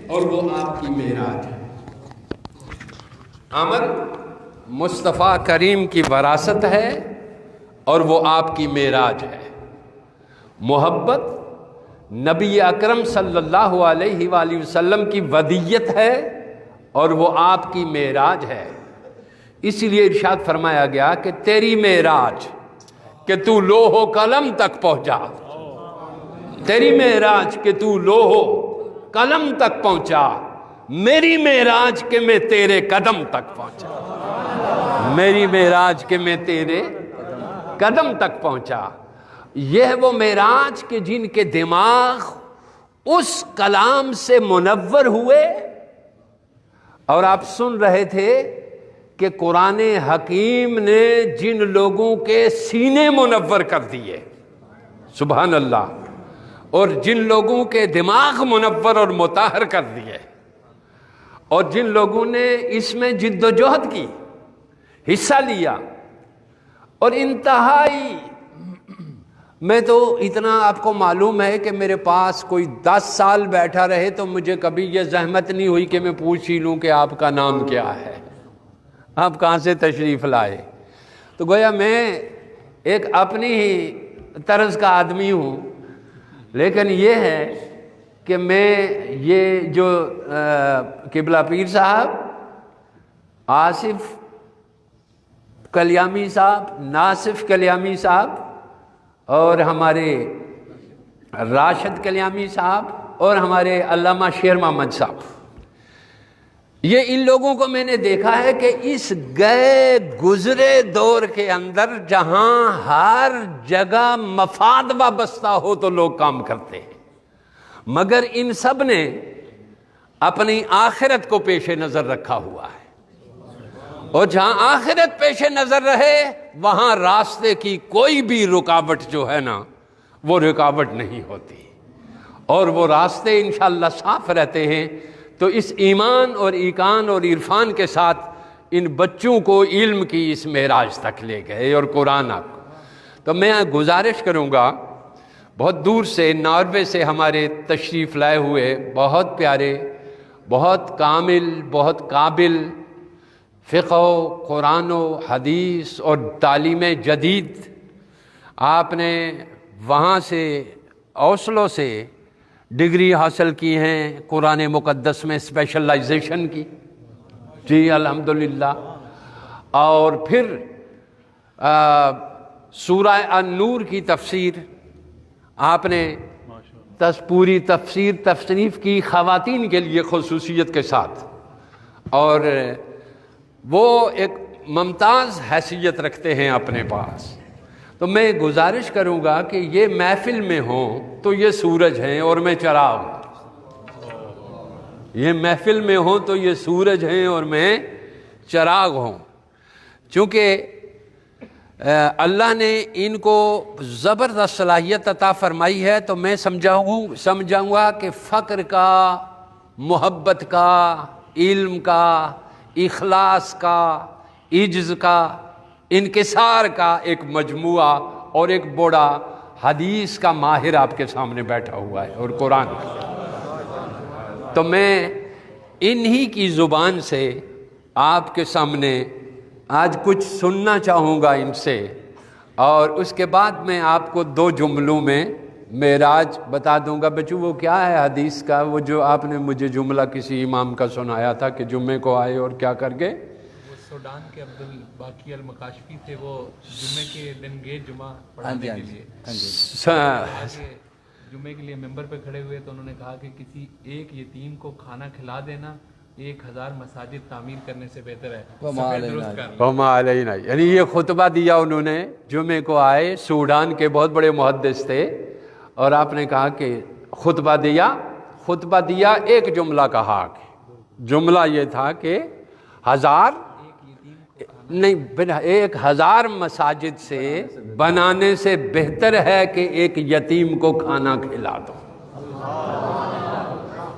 اور وہ آپ کی معراج ہے۔ عمل مصطفیٰ کریم کی وراثت ہے اور وہ آپ کی معراج ہے۔ محبت نبی اکرم صلی اللہ علیہ وآلہ وسلم کی ودیت ہے اور وہ آپ کی معراج ہے۔ اسی لیے ارشاد فرمایا گیا کہ تیری معراج کہ تو لوح و قلم تک پہنچا، تیری معراج کہ تو لوح و قلم تک پہنچا، میری معراج کہ میں تیرے قدم تک پہنچا، میری معراج کہ میں تیرے قدم تک پہنچا۔ یہ وہ معراج کہ جن کے دماغ اس کلام سے منور ہوئے۔ اور آپ سن رہے تھے کہ قرآن حکیم نے جن لوگوں کے سینے منور کر دیے، سبحان اللہ، اور جن لوگوں کے دماغ منور اور مطہر کر دیے، اور جن لوگوں نے اس میں جد و جہد کی، حصہ لیا، اور انتہائی، میں تو اتنا آپ کو معلوم ہے کہ میرے پاس کوئی 10 سال بیٹھا رہے تو مجھے کبھی یہ زحمت نہیں ہوئی کہ میں پوچھ ہی لوں کہ آپ کا نام کیا ہے، آپ کہاں سے تشریف لائے۔ تو گویا میں ایک اپنی ہی طرز کا آدمی ہوں، لیکن یہ ہے کہ میں یہ جو قبلہ پیر صاحب، آصف کلیامی صاحب، ناصف کلیامی صاحب، اور ہمارے راشد کلیامی صاحب، اور ہمارے علامہ شیر محمد صاحب، یہ ان لوگوں کو میں نے دیکھا ہے کہ اس گئے گزرے دور کے اندر جہاں ہر جگہ مفاد وابستہ ہو تو لوگ کام کرتے ہیں، مگر ان سب نے اپنی آخرت کو پیش نظر رکھا ہوا ہے، اور جہاں آخرت پیش نظر رہے وہاں راستے کی کوئی بھی رکاوٹ جو ہے نا وہ رکاوٹ نہیں ہوتی، اور وہ راستے انشاءاللہ صاف رہتے ہیں۔ تو اس ایمان اور ایقان اور عرفان کے ساتھ ان بچوں کو علم کی اس معراج تک لے گئے اور قرآن کو۔ تو میں گزارش کروں گا، بہت دور سے ناروے سے ہمارے تشریف لائے ہوئے بہت پیارے، بہت کامل، بہت قابل فقہ و قرآن و حدیث اور تعلیم جدید، آپ نے وہاں سے اوسلو سے ڈگری حاصل کی ہیں قرآن مقدس میں اسپیشلائزیشن کی، جی الحمدللہ، اور پھر سورہ النور کی تفسیر آپ نے پوری تفسیر تصنیف کی خواتین کے لیے خصوصیت کے ساتھ، اور وہ ایک ممتاز حیثیت رکھتے ہیں اپنے پاس۔ تو میں گزارش کروں گا کہ یہ محفل میں ہوں تو یہ سورج ہیں اور میں چراغ ہوں، یہ محفل میں ہوں تو یہ سورج ہیں اور میں چراغ ہوں، چونکہ اللہ نے ان کو زبردست صلاحیت عطا فرمائی ہے۔ تو میں سمجھاؤں گا کہ فقر کا، محبت کا، علم کا، اخلاص کا، عجز کا، انکسار کا ایک مجموعہ اور ایک بڑا حدیث کا ماہر آپ کے سامنے بیٹھا ہوا ہے اور قرآن کا۔ تو میں انہی کی زبان سے آپ کے سامنے آج کچھ سننا چاہوں گا ان سے، اور اس کے بعد میں آپ کو 2 جملوں میں معراج بتا دوں گا۔ بچوں وہ کیا ہے حدیث کا، وہ جو آپ نے مجھے جملہ کسی امام کا سنایا تھا کہ جمعے کو آئے اور کیا کر گئے؟ وہ سوڈان کے عبدالباقی المکاشفی تھے، وہ جمعے کے دن گئے جمعہ پڑھانے کے لیے، جمعے کے لیے ممبر پہ کھڑے ہوئے تو انہوں نے کہا کہ کسی ایک یتیم کو کھانا کھلا دینا 1000 مساجد تعمیر کرنے سے بہتر ہے، سفید درست کرنا۔ یعنی یہ خطبہ دیا انہوں نے، جمعے کو آئے، سوڈان کے بہت بڑے محدث تھے، اور آپ نے کہا کہ خطبہ دیا ایک جملہ کہا، جملہ یہ تھا کہ 1000 مساجد سے بنانے سے بہتر ہے کہ ایک یتیم کو کھانا کھلا دو،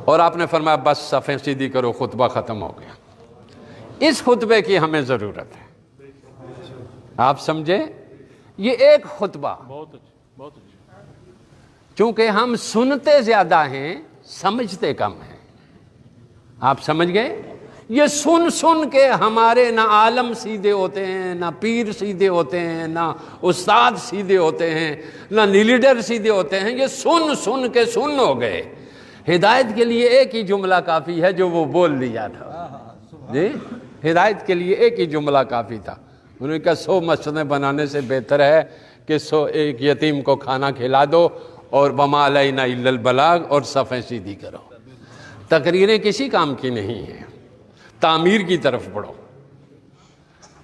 اور آپ نے فرمایا بس صفیں سیدھی کرو، خطبہ ختم ہو گیا۔ اس خطبے کی ہمیں ضرورت ہے، آپ سمجھے، یہ ایک خطبہ، بہت اچھا۔ چونکہ ہم سنتے زیادہ ہیں، سمجھتے کم ہیں۔ آپ سمجھ گئے؟ یہ سن سن کے ہمارے نہ عالم سیدھے ہوتے ہیں، نہ پیر سیدھے ہوتے ہیں، نہ استاد سیدھے ہوتے ہیں، نہ لیڈر سیدھے ہوتے ہیں، یہ سن سن کے سن ہو گئے۔ ہدایت کے لیے ایک ہی جملہ کافی ہے جو وہ بول لیا تھا جی، ہدایت کے لیے ایک ہی جملہ کافی تھا۔ انہوں نے کہا 100 مسجدیں بنانے سے بہتر ہے کہ 100 ایک یتیم کو کھانا کھلا دو اور وما علینا الا البلاغ اور صفیں سیدھی کرو۔ تقریریں کسی کام کی نہیں ہیں، تعمیر کی طرف بڑھو،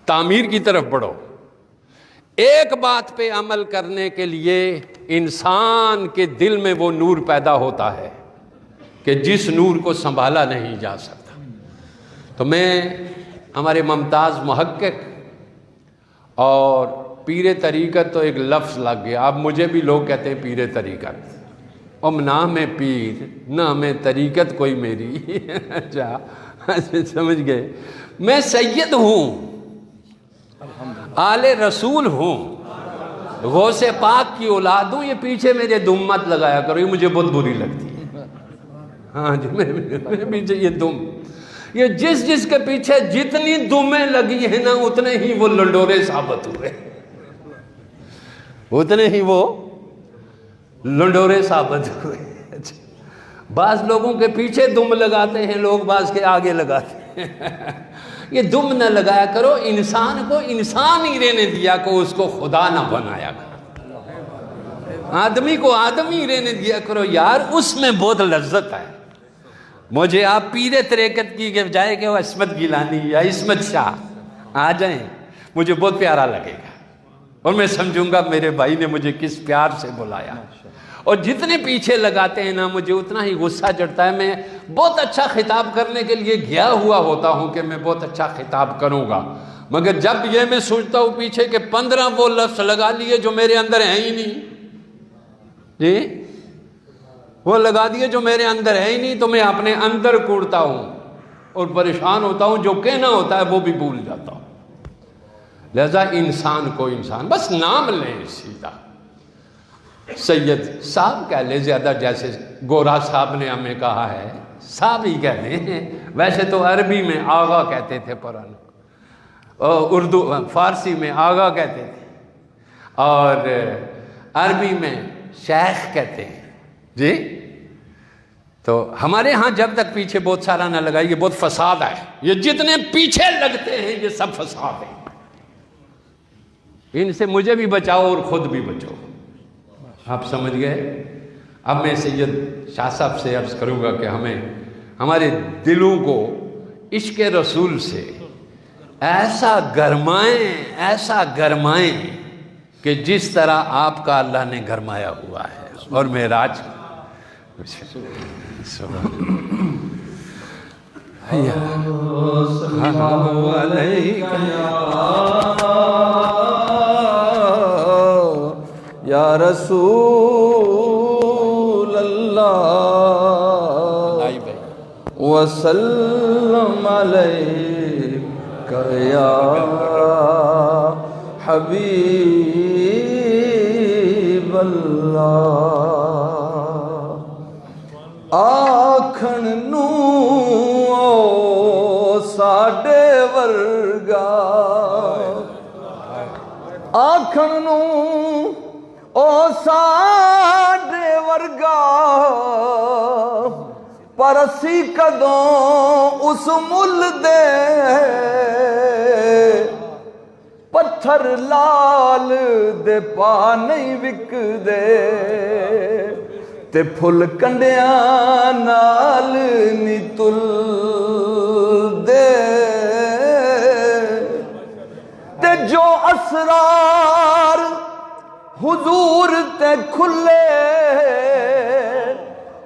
تعمیر کی طرف بڑھو۔ ایک بات پہ عمل کرنے کے لیے انسان کے دل میں وہ نور پیدا ہوتا ہے کہ جس نور کو سنبھالا نہیں جا سکتا۔ تو میں ہمارے ممتاز محقق اور پیر طریقت تو ایک لفظ لگ گیا، اب مجھے بھی لوگ کہتے ہیں پیر طریقت، اب نہ میں پیر نہ میں طریقت کوئی میری اچھا سمجھ گئے، میں سید ہوں، آل رسول ہوں، غوث پاک کی اولاد ہوں۔ یہ پیچھے میرے دم مت لگایا کرو، یہ مجھے بہت بری لگتی ہے۔ ہاں جی، میرے پیچھے یہ دم، یہ جس کے پیچھے جتنی دمیں لگی ہیں نا اتنے ہی وہ لنڈورے ثابت ہوئے، اتنے ہی وہ لنڈورے ثابت ہوئے۔ بعض لوگوں کے پیچھے دم لگاتے ہیں لوگ، بعض کے آگے لگاتے ہیں۔ یہ دم نہ لگایا کرو، انسان کو انسان ہی رہنے دیا کو، اس کو خدا نہ بنایا کرو۔ آدمی کو آدمی رہنے دیا کرو یار، اس میں بہت لذت ہے۔ مجھے آپ پیر طریقت کی کہ جائے کہ وہ عصمت گیلانی یا عصمت شاہ آ جائیں، مجھے بہت پیارا لگے گا، اور میں سمجھوں گا میرے بھائی نے مجھے کس پیار سے بلایا۔ اور جتنے پیچھے لگاتے ہیں نا مجھے اتنا ہی غصہ چڑھتا ہے۔ میں بہت اچھا خطاب کرنے کے لیے گیا ہوا ہوتا ہوں کہ میں بہت اچھا خطاب کروں گا، مگر جب یہ میں سوچتا ہوں پیچھے کہ 15 وہ لفظ لگا لیے جو میرے اندر ہیں ہی نہیں جی، وہ لگا دیے جو میرے اندر ہے ہی نہیں، تو میں اپنے اندر کوڑتا ہوں اور پریشان ہوتا ہوں، جو کہنا ہوتا ہے وہ بھی بھول جاتا ہوں۔ لہذا انسان کو انسان، بس نام لیں سیدھا، سید صاحب کہہ لے، زیادہ جیسے گورا صاحب نے ہمیں کہا ہے صاحب ہی کہتے ہیں، ویسے تو عربی میں آغا کہتے تھے پرانے، اردو فارسی میں آغا کہتے تھے، اور عربی میں شیخ کہتے ہیں جی۔ تو ہمارے ہاں جب تک پیچھے بہت سارا نہ لگائے، یہ بہت فساد ہے، یہ جتنے پیچھے لگتے ہیں یہ سب فساد ہے، ان سے مجھے بھی بچاؤ اور خود بھی بچو۔ آپ سمجھ گئے؟ اب میں سید شاہ صاحب سے عرض کروں گا کہ ہمیں ہمارے دلوں کو عشق رسول سے ایسا گرمائیں کہ جس طرح آپ کا اللہ نے گرمایا ہوا ہے، اور معراج یا رسول اللہ وسلم علیک یا حبیب اللہ۔ آکھن نو ساڈے ورگا، آکھن نو او ساڈے ورگا، پر اسی کدوں اس مل دے پتھر لال دے پا نہیں وک دے، تے پھل کنڈیاں نال نی تل دے، تے جو اسرار حضور تے کھلے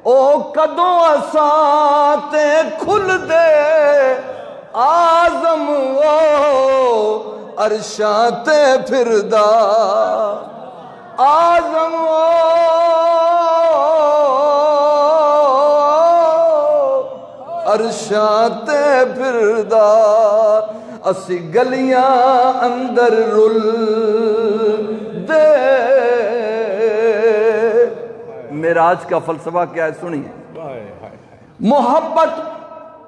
او کدوں اساں تے کھل دے، آزم او عرشاں تے پھردا، آزم او عرشاں تے پھردا، اسی گلیاں اندر رل دے۔ معراج کا فلسفہ کیا ہے سنیے۔ محبت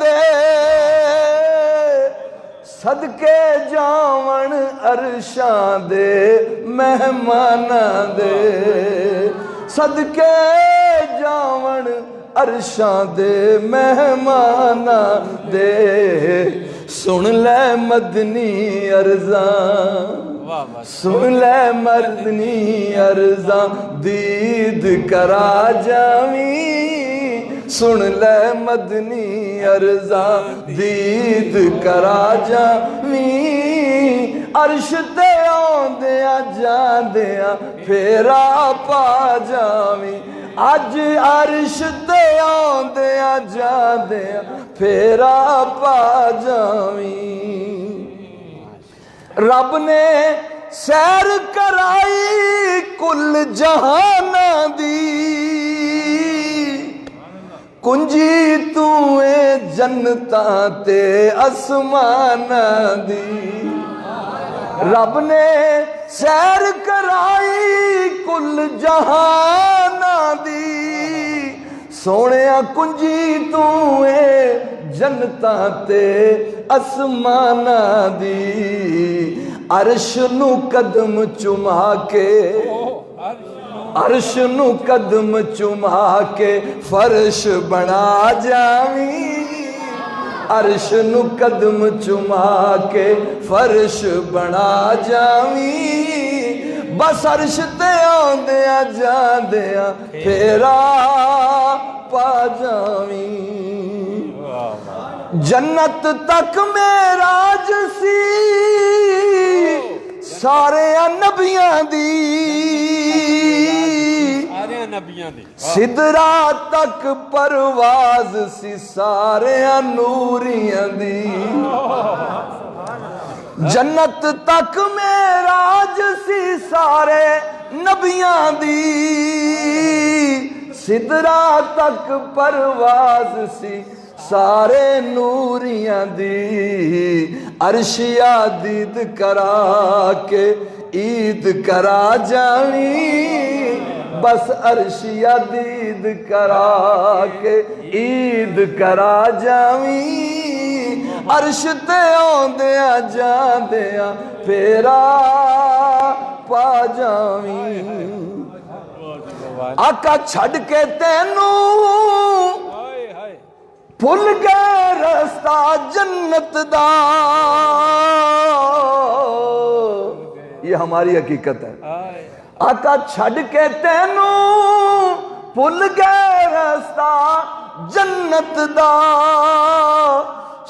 دے صدقے جاون عرشاں دے مہماناں دے صدقے جاون عرشاں دے مہماناں دے سن لے مدنی عرضاں سن لے مدنی عرضاں دید کرا جاویں سن لے مدنی عرضاں دید کرا جاویں عرش تے آندیاں جاندیاں پھیرا پا جاویں اج عرش تے آندیاں جاندیاں پھیرا پا جاویں رب نے سیر کرائی کل جہاناں دی کنجی تو اے جنتاں تے اسماناں دی رب نے سیر کرائی کل جہاناں دی سونیا کنجی تو اے جنتاں تے اسماناں دی عرش نو قدم چما کے عرش نو قدم چما کے فرش بنا جاویں عرش نو قدم چما کے فرش بنا جاویں بس عرش تے آندیاں جاندیاں پھیرا پا جاویں جنت تک معراج سی سارے نبیاں دی سدرا تک پرواز سی سارے نوریاں دی جنت تک معراج سی سارے نبیاں دی سدرا تک پرواز سی سارے نوریاں دی عرشیا دید کرا کے عید کرا جاویں بس عرشیا دید کرا کے عید کرا جاویں عرش تے آندیاں جاندیاں پھیرا پا جاویں آقا چھڑ کے تینوں بھول گئے رستہ جنت دا یہ ہماری حقیقت ہے آقا چھڑ کے تینوں بھول گئے رستہ جنت دا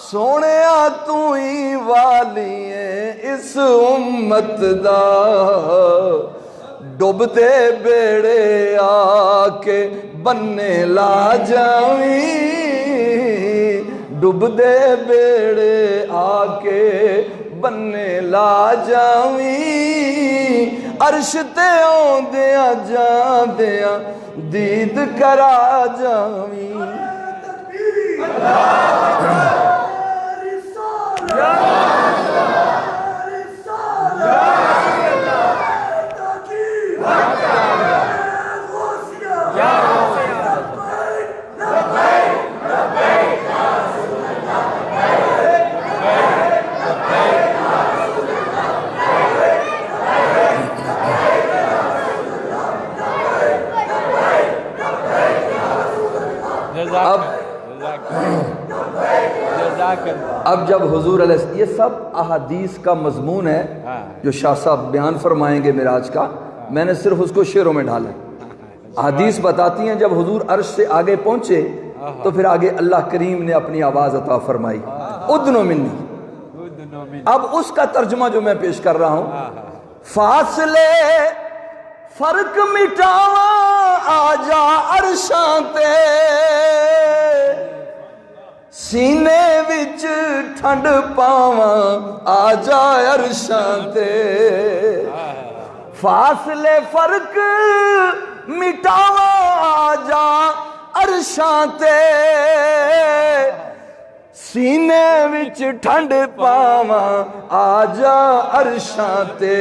سونیا تو ہی والی ہے اس امت دا ڈوبتے بیڑے آ کے بننے لا جاویں ڈوبتے بیڑے آ کے بننے لا جاویں عرش تے آندیاں جاندیاں دید کرا جاویں اب جب حضور علیہ السلام یہ سب احادیث کا مضمون ہے جو شاہ صاحب بیان فرمائیں گے معراج کا میں نے صرف اس کو شعروں میں ڈالا احادیث بتاتی ہیں جب حضور عرش سے آگے پہنچے تو پھر آگے اللہ کریم نے اپنی آواز عطا فرمائی ادنو منی اب اس کا ترجمہ جو میں پیش کر رہا ہوں فاصلے فرق مٹاوا آجا عرشاں تے سینے وچ ٹھنڈ پاواں آجا عرشاں تے فاصلے فرق مٹاوا آجا عرشاں تے سینے وچ ٹھنڈ پاواں آجا عرشاں تے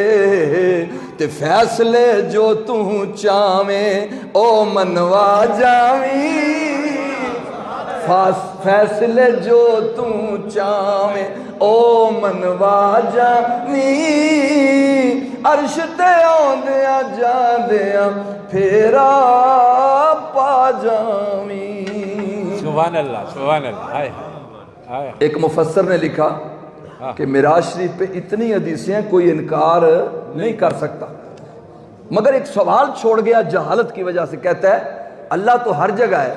فیصلے جو تو چاویں او منوا جاویں فیصلے جو تو چاویں او منوا جاویں عرش تے آندیاں جاندیاں پھیرا پا جاویں سبحان اللہ سبحان اللہ ایک مفسر نے لکھا کہ معراج شریف پہ اتنی حدیثیں ہیں کوئی انکار نہیں کر سکتا مگر ایک سوال چھوڑ گیا جہالت کی وجہ سے کہتا ہے اللہ تو ہر جگہ ہے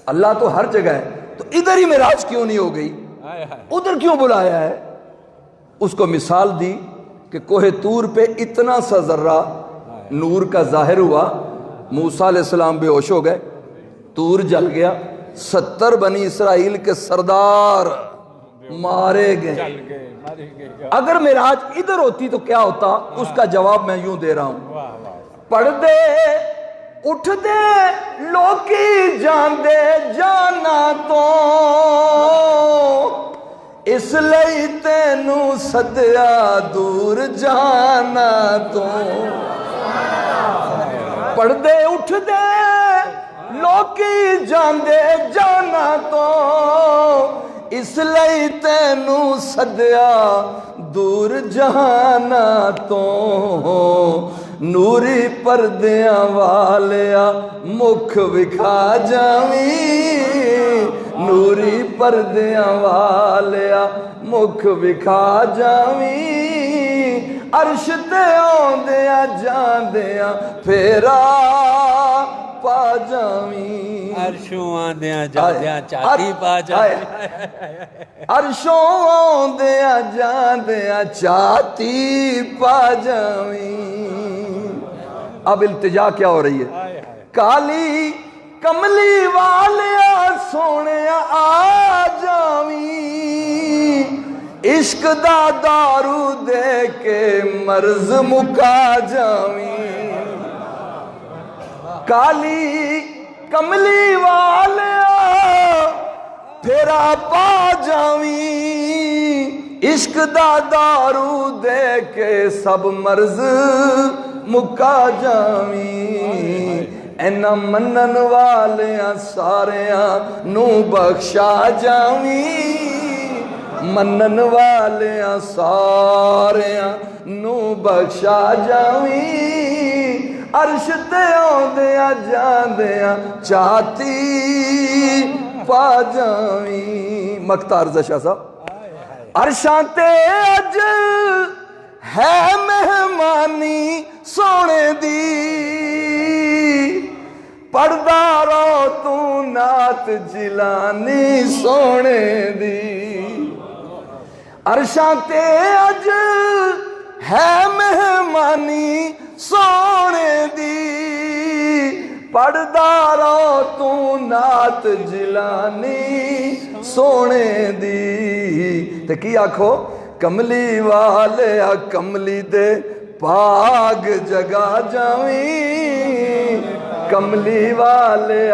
اللہ تو ہر جگہ ہے تو ادھر ہی معراج کیوں نہیں ہو گئی ادھر کیوں بلایا ہے اس کو مثال دی کہ کوہ طور پہ اتنا سا ذرہ نور کا ظاہر ہوا موسیٰ علیہ السلام بے ہوش ہو گئے طور جل گیا 70 بنی اسرائیل کے سردار مارے گئے اگر معراج ادھر ہوتی تو کیا ہوتا اس کا جواب میں یوں دے رہا ہوں پڑھ دے اٹھ دے لوکی جان دے جانا تو اس لئی تینوں سدیا دور جانا تو پڑھ دے اٹھ دے لوکی جان دے جانا تو اس لئی تینوں سدیا دور جانا تو نوری پردیاں والیا مکھ وکھا جاویں نوری پردیاں والیا مکھ وکھا جاویں عرش تے آندیاں جاندیاں پھیرا پا جاویں عرشوں آندیاں جاندیاں چاتی پا جاویں عرشوں آندیاں جاندیاں چاتی پا جاویں اب التجا کیا ہو رہی ہے کالی کملی والیا سونے آ جاویں عشق دا دارو دے کے مرض مکا جاویں کالی کملی والیا پھیرا پا جاویں عشق دا دارو دے کے سب مرض مکا جاویں اینا منن والیاں ساریاں نو بخشا جاویں منن والیاں ساریاں نو بخشا جاویں عرش تے آندیاں جاندیاں چاہتی پا جاویں مقتا عرض شاہ صاحب عرشاں تے اج ہے مہمانی سونے دی پڑھدا رو تو نات جلانی سونے دی عرشاں تے اج ہے مہمانی سونے دی پڑھدا رو تو نات جلانی سونے دی تے کی آکھو کملی والے کملی دے پاگ جگا جاویں کملی والے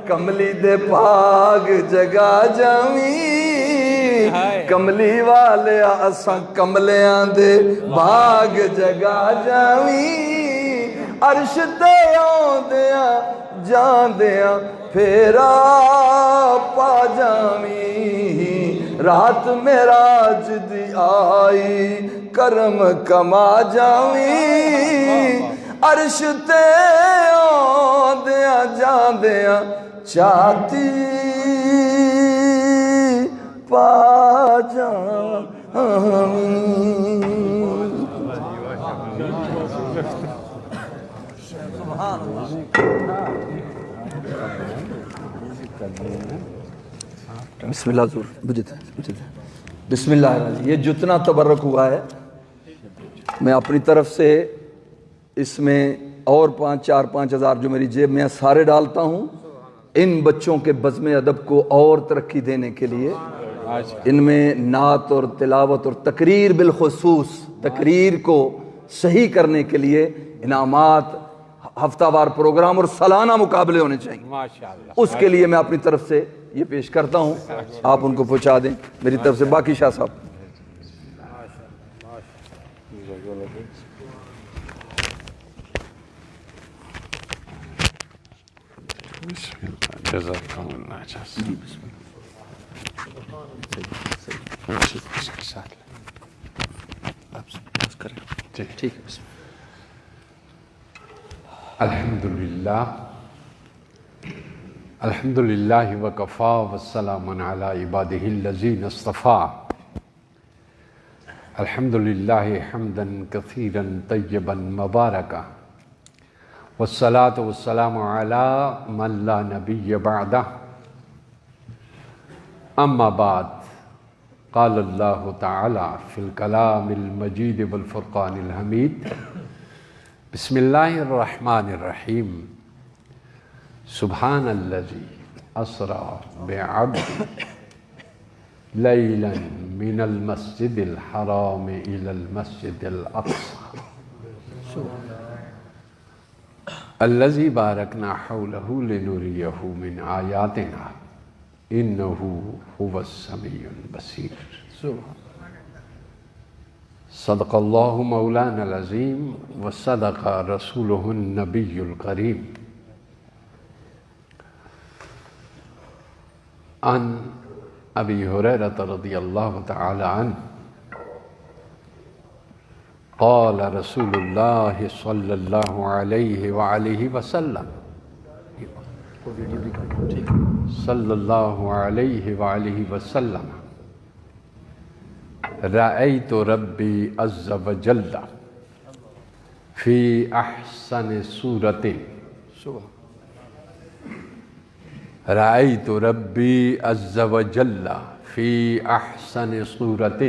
کملی دے پاگ جگا جاویں کملی والے اساں کملیاں دے باغ جگا جاویں عرش تے آندیاں جاندیاں پھیرا پا جاویں رات معراج دی آئی کرم کما جاویں عرش تے آندیاں جاندیاں چاہتی پا جاویں بسم اللہ حضور بسم اللہ الرحمن یہ جتنا تبرک ہوا ہے میں اپنی طرف سے اس میں اور 5-4-5 ہزار جو میری جیب میں سارے ڈالتا ہوں ان بچوں کے بزم ادب کو اور ترقی دینے کے لیے ان میں نعت اور تلاوت اور تقریر بالخصوص تقریر کو صحیح کرنے کے لیے انعامات ہفتہ وار پروگرام اور سالانہ مقابلے ہونے چاہیے اس کے لیے میں اپنی طرف سے یہ پیش کرتا ہوں آپ ان کو پہنچا دیں میری طرف سے باقی شاہ صاحب جزاکم اللہ خیر. ٹھیک ہے. الحمد للہ وکفا والسلام علی عبادہ الذین اصطفیٰ. الحمد للہ حمدا کثیرا طیبا مبارکا والصلاة والسلام علی من لا نبی بعدہ. اما بعد قال اللہ تعالی فی الکلام المجید والفرقان الحمید. بسم اللہ الرحمن الرحیم. سبحان الذی اسری بعبدہ لیلا من المسجد الحرام الى المسجد الاقصى الذي باركنا حوله لنريه من آياتنا إنه هو السميع البصير. صدق الله مولانا العظيم وصدق رسوله النبي الكريم. عن ابی ہریرہ رضی اللہ تعالی عنہ قال رسول اللہ صلی اللہ علیہ وآلہ وسلم صلی اللہ علیہ وآلہ وسلم رأیت ربی عز وجل فی احسن صورت. رأیت ربی عز وجل فی احسن صورت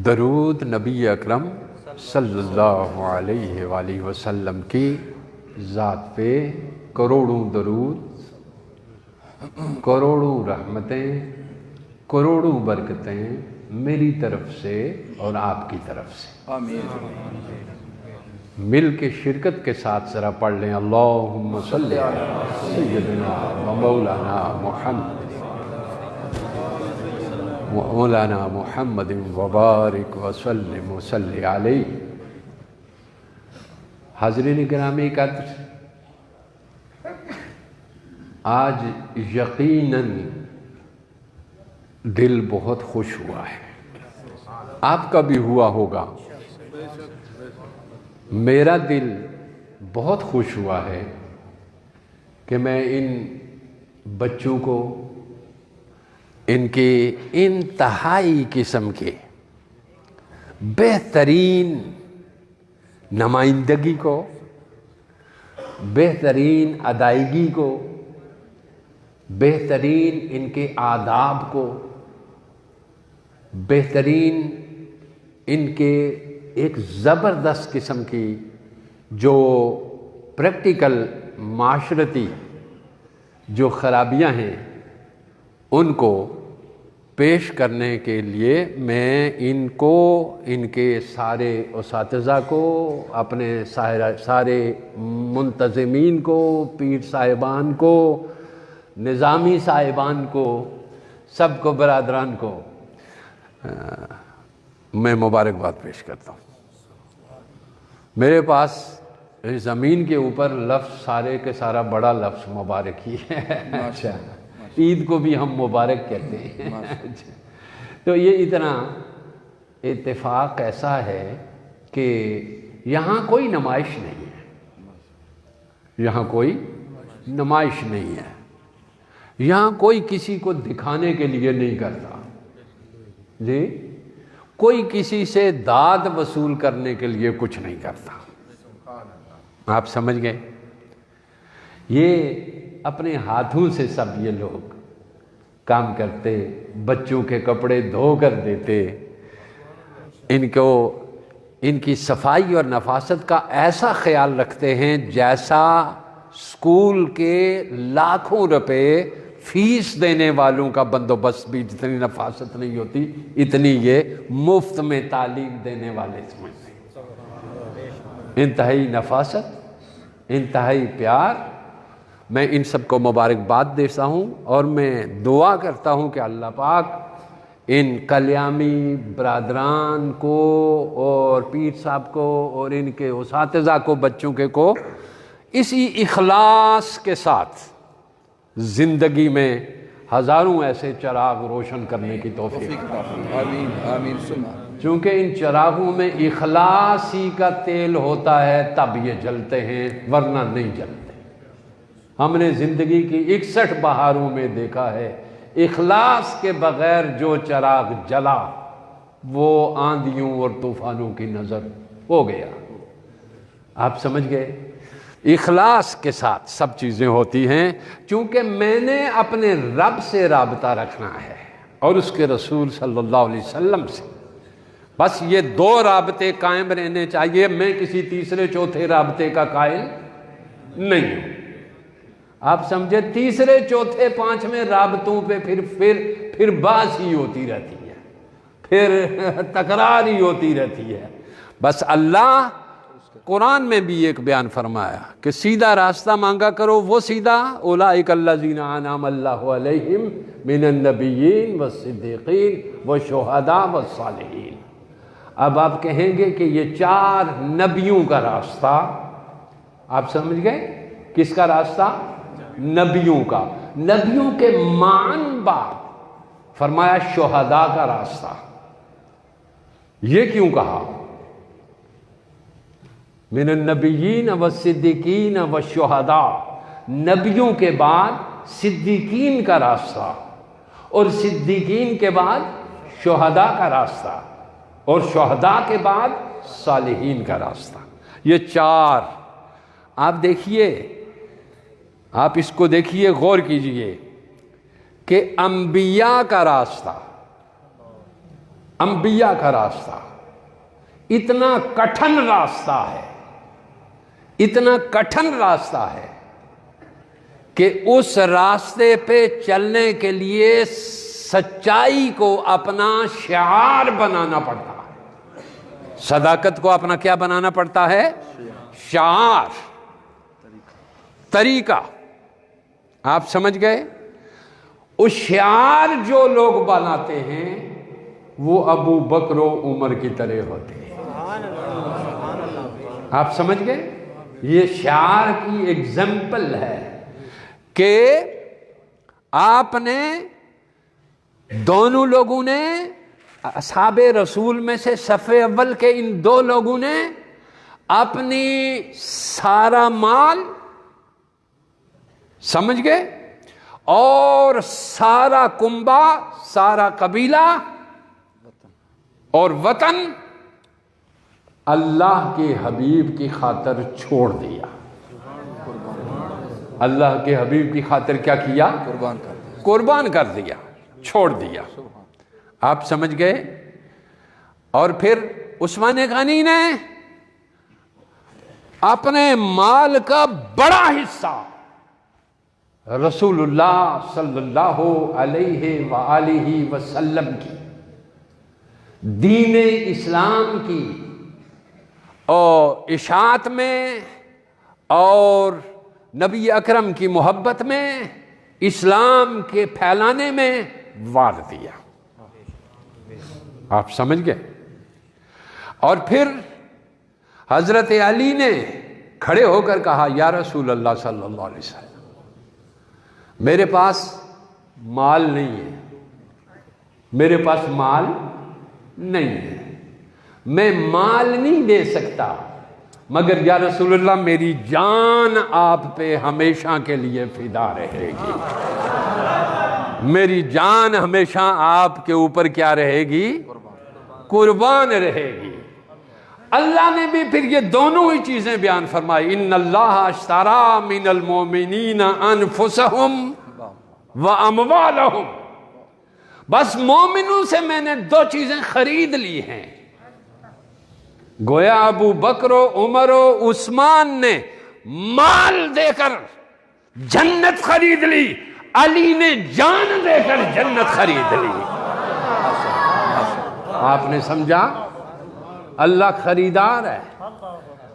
درود نبی اکرم صلی اللہ علیہ وآلہ وسلم کی ذات پہ کروڑوں درود، کروڑوں رحمتیں، کروڑوں برکتیں میری طرف سے اور آپ کی طرف سے. مل کے شرکت کے ساتھ ذرا پڑھ لیں. اللہم صلی علی سیدنا و مولانا محمد وبارک وسلم وصلی علیہ. حاضرین گرامی قدر، آج یقیناً دل بہت خوش ہوا ہے. آپ کا بھی ہوا ہوگا. میرا دل بہت خوش ہوا ہے کہ میں ان بچوں کو ان کی انتہائی قسم کے بہترین نمائندگی کو، بہترین ادائیگی کو، بہترین ان کے آداب کو، بہترین ان کے ایک زبردست قسم کی جو پریکٹیکل معاشرتی جو خرابیاں ہیں ان کو پیش کرنے کے لیے میں ان کو، ان کے سارے اساتذہ کو، اپنے سارے منتظمین کو، پیر صاحبان کو، نظامی صاحبان کو، سب کو، برادران کو میں مبارکباد پیش کرتا ہوں. میرے پاس زمین کے اوپر لفظ سارے کے سارا بڑا لفظ مبارک ہی ہے. اچھا، عید کو بھی ہم مبارک کہتے ہیں. تو یہ اتنا اتفاق ایسا ہے کہ یہاں کوئی نمائش نہیں ہے. یہاں کوئی نمائش نہیں ہے. یہاں کوئی کسی کو دکھانے کے لیے نہیں کرتا. جی، کوئی کسی سے داد وصول کرنے کے لیے کچھ نہیں کرتا. آپ سمجھ گئے؟ یہ اپنے ہاتھوں سے سب یہ لوگ کام کرتے، بچوں کے کپڑے دھو کر دیتے، ان کو ان کی صفائی اور نفاست کا ایسا خیال رکھتے ہیں جیسا اسکول کے لاکھوں روپے فیس دینے والوں کا بندوبست بھی جتنی نفاست نہیں ہوتی اتنی یہ مفت میں تعلیم دینے والے سمجھتے ہیں. انتہائی نفاست، انتہائی پیار. میں ان سب کو مبارکباد دیتا ہوں اور میں دعا کرتا ہوں کہ اللہ پاک ان کلیامی برادران کو اور پیر صاحب کو اور ان کے اساتذہ کو، بچوں کو اسی اخلاص کے ساتھ زندگی میں ہزاروں ایسے چراغ روشن کرنے کی توفیق۔ آمین آمین سما۔ چونکہ ان چراغوں میں اخلاص ہی کا تیل ہوتا ہے تب یہ جلتے ہیں، ورنہ نہیں جلتے۔ ہم نے زندگی کی 61 بہاروں میں دیکھا ہے اخلاص کے بغیر جو چراغ جلا وہ آندھیوں اور طوفانوں کی نظر ہو گیا۔ آپ سمجھ گئے؟ اخلاص کے ساتھ سب چیزیں ہوتی ہیں، چونکہ میں نے اپنے رب سے رابطہ رکھنا ہے اور اس کے رسول صلی اللہ علیہ وسلم سے، بس یہ 2 رابطے قائم رہنے چاہیے۔ میں کسی تیسرے چوتھے رابطے کا قائل نہیں ہوں۔ آپ سمجھے؟ تیسرے چوتھے پانچویں رابطوں پہ پھر بحث ہی ہوتی رہتی ہے، پھر تکرار ہی ہوتی رہتی ہے۔ بس اللہ قرآن میں بھی ایک بیان فرمایا کہ سیدھا راستہ مانگا کرو، وہ سیدھا اولئک الذین انعم اللہ علیہم من النبیین والصدیقین والشہداء والصالحین۔ اب آپ کہیں گے کہ یہ 4 نبیوں کا راستہ، آپ سمجھ گئے؟ کس کا راستہ؟ نبیوں کا۔ نبیوں کے معن بعد فرمایا شہداء کا راستہ۔ یہ کیوں کہا؟ من النبیین والصدیقین والشہداء، نبیوں کے بعد صدیقین کا راستہ، اور صدیقین کے بعد شہداء کا راستہ، اور شہداء کے بعد صالحین کا راستہ۔ یہ 4 آپ دیکھیے، آپ اس کو دیکھیے، غور کیجئے کہ انبیاء کا راستہ، انبیاء کا راستہ اتنا کٹھن راستہ ہے، اتنا کٹھن راستہ ہے کہ اس راستے پہ چلنے کے لیے سچائی کو اپنا شعار بنانا پڑتا ہے، صداقت کو اپنا کیا بنانا پڑتا ہے؟ شعار، طریقہ۔ آپ سمجھ گئے؟ اس شعار جو لوگ بناتے ہیں وہ ابو بکر و عمر کی طرح ہوتے ہیں۔ آپ سمجھ گئے؟ یہ شعار کی ایگزامپل ہے کہ آپ نے، دونوں لوگوں نے، اصحاب رسول میں سے صف اول کے ان 2 لوگوں نے اپنی سارا مال، سمجھ گئے، اور سارا کنبہ، سارا قبیلہ اور وطن اللہ کے حبیب کی خاطر چھوڑ دیا۔ اللہ کے حبیب کی خاطر کیا کیا؟ قربان کر دیا، چھوڑ دیا۔ آپ سمجھ گئے؟ اور پھر عثمان غنی نے اپنے مال کا بڑا حصہ رسول اللہ صلی اللہ علیہ وآلہ وسلم کی، دین اسلام کی اور اشاعت میں اور نبی اکرم کی محبت میں، اسلام کے پھیلانے میں وار دیا۔ آپ سمجھ گئے؟ اور پھر حضرت علی نے کھڑے ہو کر کہا، یا رسول اللہ صلی اللہ علیہ وسلم، میرے پاس مال نہیں ہے، میرے پاس مال نہیں ہے، میں مال نہیں دے سکتا، مگر یا رسول اللہ میری جان آپ پہ ہمیشہ کے لیے فدا رہے گی، میری جان ہمیشہ آپ کے اوپر کیا رہے گی؟ قربان رہے گی۔ اللہ نے بھی پھر یہ دونوں ہی چیزیں بیان فرمائی، ان اللہ اشتری من المؤمنین انفسہم واموالہم، بس مومنوں سے میں نے 2 چیزیں خرید لی ہیں۔ گویا ابو بکر و عمر و عثمان نے مال دے کر جنت خرید لی، علی نے جان دے کر جنت خرید لی۔ آپ نے سمجھا؟ اللہ خریدار ہے،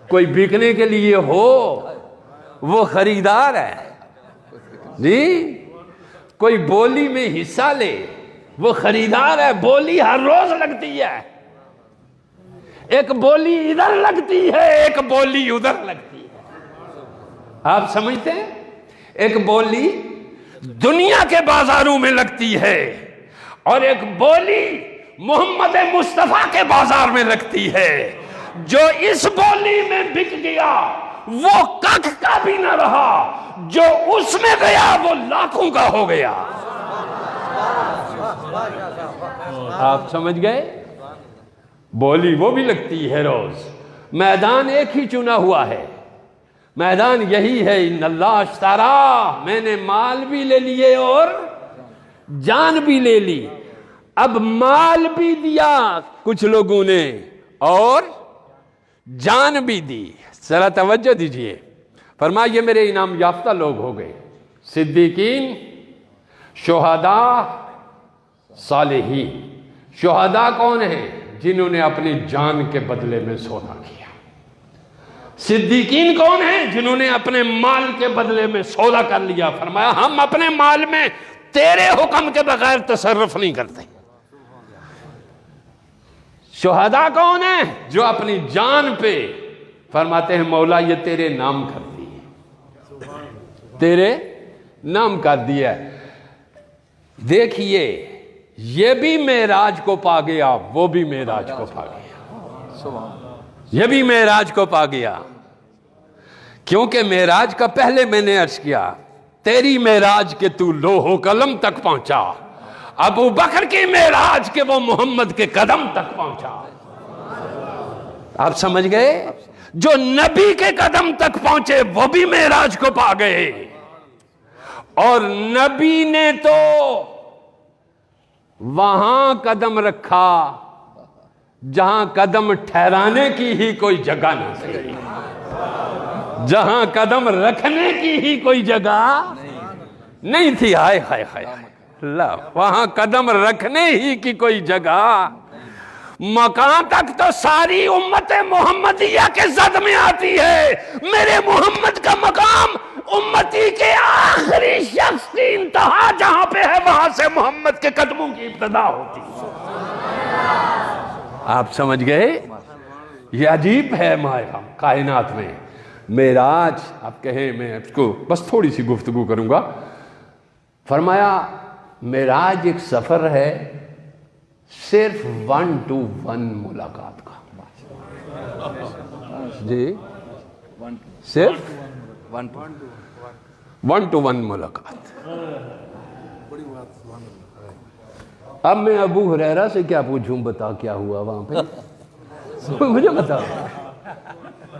کوئی بکنے کے لیے ہو وہ خریدار ہے جی، کوئی بولی میں حصہ لے وہ خریدار ہے. بولی ہر روز لگتی ہے, ایک بولی ادھر لگتی ہے, ایک بولی ادھر لگتی ہے. آپ سمجھتے ہیں؟ ایک بولی دنیا کے بازاروں میں لگتی ہے اور ایک بولی محمد مصطفیٰ کے بازار میں لگتی ہے. جو اس بولی میں بک گیا وہ ککھ کا بھی نہ رہا, جو اس میں گیا وہ لاکھوں کا ہو گیا. آپ سمجھ گئے؟ بولی وہ بھی لگتی ہے روز. میدان ایک ہی چنا ہوا ہے, میدان یہی ہے. ان اللہ اشترا, میں نے مال بھی لے لیے اور جان بھی لے لی. اب مال بھی دیا کچھ لوگوں نے اور جان بھی دی. ذرا توجہ دیجئے. فرمایا یہ میرے انعام یافتہ لوگ ہو گئے, صدیقین, شہداء, صالحین. شہداء کون ہیں؟ جنہوں نے اپنی جان کے بدلے میں سودا کیا. صدیقین کون ہیں؟ جنہوں نے اپنے مال کے بدلے میں سودا کر لیا. فرمایا ہم اپنے مال میں تیرے حکم کے بغیر تصرف نہیں کرتے. شہداء کون ہیں؟ جو اپنی جان پہ فرماتے ہیں مولا یہ تیرے نام کر دی, تیرے نام کر دیا. دیکھیے یہ بھی معراج کو پا گیا, وہ بھی معراج کو پا گیا, یہ بھی معراج کو پا گیا. کیونکہ معراج کا پہلے میں نے عرض کیا تیری معراج کے تو لوح و قلم تک پہنچا, ابو بکر کی معراج کے وہ محمد کے قدم تک پہنچا. آپ سمجھ گئے؟ جو نبی کے قدم تک پہنچے وہ بھی معراج کو پا گئے. اور نبی نے تو وہاں قدم رکھا جہاں قدم ٹھہرانے کی ہی کوئی جگہ نہ تھی, جہاں قدم رکھنے کی ہی کوئی جگہ نہیں تھی. ہائے ہائے ہائے اللہ, وہاں قدم رکھنے ہی کی کوئی جگہ. مکان تک تو ساری امت محمدیہ کے زد میں آتی ہے. میرے محمد کا مقام امتی کے آخری شخص کی انتہا جہاں پہ ہے وہاں سے محمد کے قدموں کی ابتدا ہوتی ہے. آپ سمجھ گئے؟ یہ عجیب ہے کائنات میں معراج. آپ کہیں میں اس کو بس تھوڑی سی گفتگو کروں گا. فرمایا معراج ایک سفر ہے صرف 1-to-1 ملاقات کا. جی صرف 1-to-1 ملاقات. اب میں ابو ہریرہ سے کیا پوچھوں, بتا کیا ہوا وہاں پہ, مجھے بتا.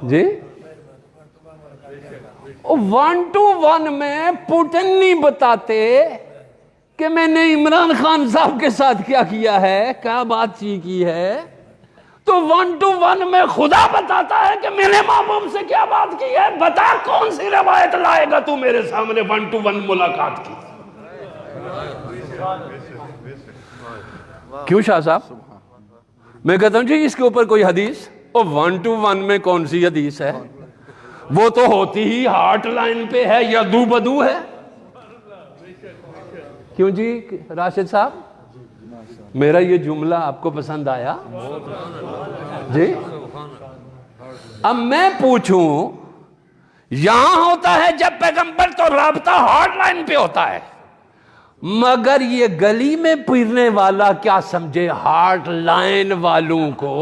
جی 1-to-1 میں پوٹن نہیں بتاتے کہ میں نے عمران خان صاحب کے ساتھ کیا کیا ہے, کیا بات چیت کی ہے. تو 1-to-1 میں خدا بتاتا ہے کہ میں نے محبوب سے کیا بات کی ہے. بتا کون سی روایت لائے گا تو میرے سامنے 1-to-1 ملاقات کی. کیوں شاہ صاحب؟ میں کہتا ہوں جی اس کے اوپر کوئی حدیث. اور 1-to-1 میں کون سی حدیث ہے؟ وہ تو ہوتی ہی ہارٹ لائن پہ ہے یا دو بدو ہے. کیوں جی راشد صاحب, میرا یہ جملہ آپ کو پسند آیا؟ جی اب میں پوچھوں, یہاں ہوتا ہے جب پیغمبر تو رابطہ ہارٹ لائن پہ ہوتا ہے, مگر یہ گلی میں پھرنے والا کیا سمجھے ہارٹ لائن والوں کو.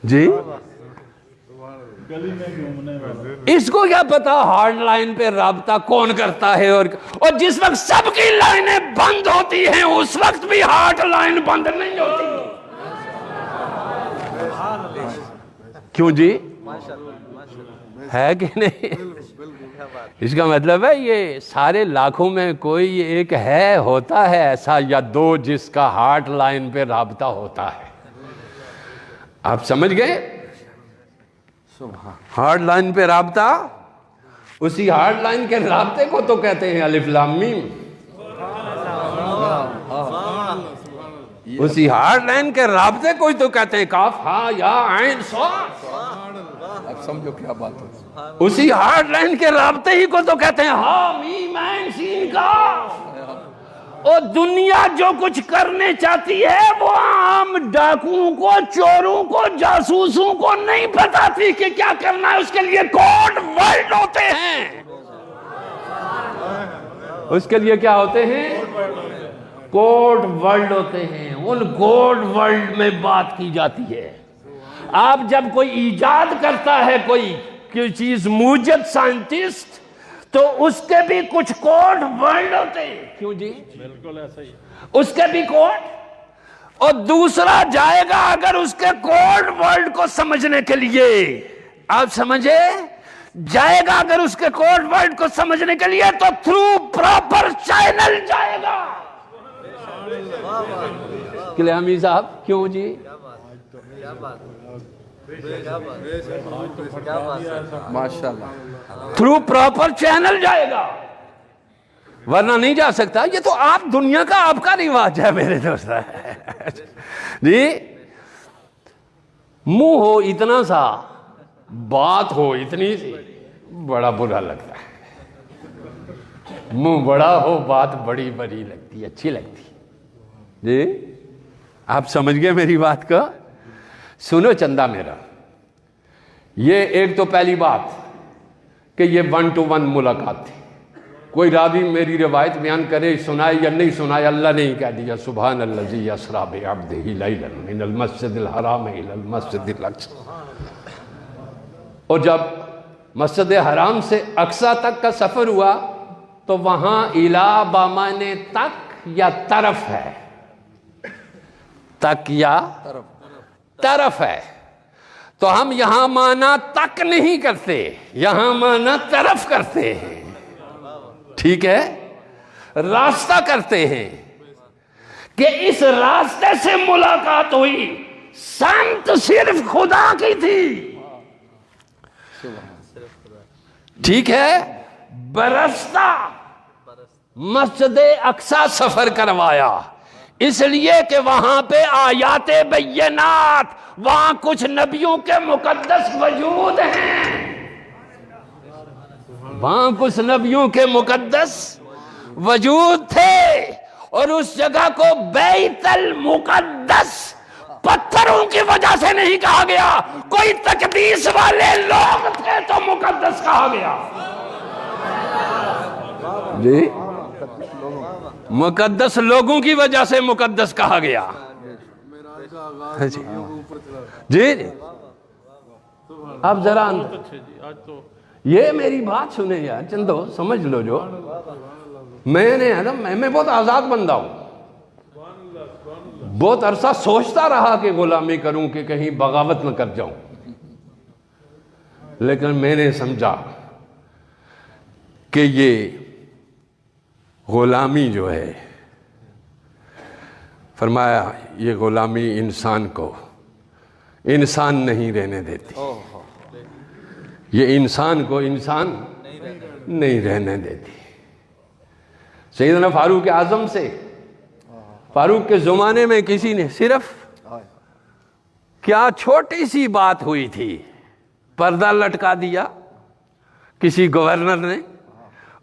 جی اس کو کیا پتا ہارڈ لائن پہ رابطہ کون کرتا ہے. اور جس وقت سب کی لائنیں بند ہوتی ہیں اس وقت بھی ہارڈ لائن بند نہیں ہوتی. کیوں جی ہے کہ نہیں؟ اس کا مطلب ہے یہ سارے لاکھوں میں کوئی ایک ہے ہوتا ہے ایسا یا دو جس کا ہارڈ لائن پہ رابطہ ہوتا ہے. آپ سمجھ گئے؟ ہارڈ لائن پہ رابطہ, اسی ہارڈ لائن کے رابطے کو تو کہتے ہیں الف لام میم. اسی ہارڈ لائن کے رابطے کو تو کہتے ہیں کاف ہا یا عین صاد. اب سمجھو کیا بات ہے. اسی ہارڈ لائن کے رابطے ہی کو تو کہتے ہیں ہا میم عین سین کاف. اور دنیا جو کچھ کرنے چاہتی ہے وہ عام ڈاکوؤں کو، چوروں کو، جاسوسوں کو نہیں بتاتی کہ کیا کرنا ہے. اس کے لیے کوڈ ورڈ ہوتے ہیں. اس کے لیے کیا ہوتے ہیں؟ کوڈ ورڈ ہوتے ہیں. ان کوڈ ورڈ میں بات کی جاتی ہے. آپ جب کوئی ایجاد کرتا ہے کوئی چیز، موجد سائنٹسٹ، تو اس کے بھی کچھ کوڈ ورڈ ہوتے ہیں. کیوں جی؟ بالکل ایسا ہی. اس کے بھی کوڈ. اور دوسرا جائے گا اگر اس کے کوڈ ورڈ کو سمجھنے کے لیے، آپ سمجھے، جائے گا اگر اس کے کوڈ ورڈ کو سمجھنے کے لیے تو تھرو پراپر چینل جائے گا. کلیامی صاحب کیوں جی؟ ماشاءاللہ تھرو پراپر چینل جائے گا، ورنہ نہیں جا سکتا. یہ تو آپ دنیا کا آپ کا رواج ہے میرے دوست جی. منہ ہو اتنا سا، بات ہو اتنی سی، بڑا برا لگتا ہے. منہ بڑا ہو، بات بڑی بڑی لگتی، اچھی لگتی جی. آپ سمجھ گئے میری بات کا؟ سنو چندہ میرا، یہ ایک تو پہلی بات کہ یہ 1 to 1 ملاقات تھی. کوئی راوی میری روایت بیان کرے، سنائے یا نہیں سنائے، اللہ نے ہی کہہ دیا سبحان الذی اسریٰ بعبدہ لیلا من المسجد الحرام الی المسجد الاقصی. اور جب مسجد حرام سے اقصی تک کا سفر ہوا تو وہاں الا بامانے تک یا طرف ہے، تک یا طرف ہے. تو ہم یہاں معنی تک نہیں کرتے، یہاں معنی طرف کرتے ہیں. ٹھیک ہے، راستہ کرتے ہیں کہ اس راستے سے ملاقات ہوئی. سمت صرف خدا کی تھی. ٹھیک ہے، برستہ مسجد اقصی سفر کروایا اس لیے کہ وہاں پہ آیات بینات، وہاں کچھ نبیوں کے مقدس وجود ہیں، وہاں کچھ نبیوں کے مقدس وجود تھے. اور اس جگہ کو بیت المقدس پتھروں کی وجہ سے نہیں کہا گیا، کوئی تقدیس والے لوگ تھے تو مقدس کہا گیا جی. مقدس لوگوں کی وجہ سے مقدس کہا گیا جی. اب ذرا یہ میری بات سنیں یار چندو، سمجھ لو. جو میں بہت آزاد بندہ ہوں. بہت عرصہ سوچتا رہا کہ غلامی کروں کہ کہیں بغاوت نہ کر جاؤں، لیکن میں نے سمجھا کہ یہ غلامی جو ہے، فرمایا یہ غلامی انسان کو انسان نہیں رہنے دیتی، یہ انسان کو انسان نہیں رہنے دیتی. سیدنا فاروق اعظم سے، فاروق کے زمانے میں کسی نے صرف کیا چھوٹی سی بات ہوئی تھی، پردہ لٹکا دیا کسی گورنر نے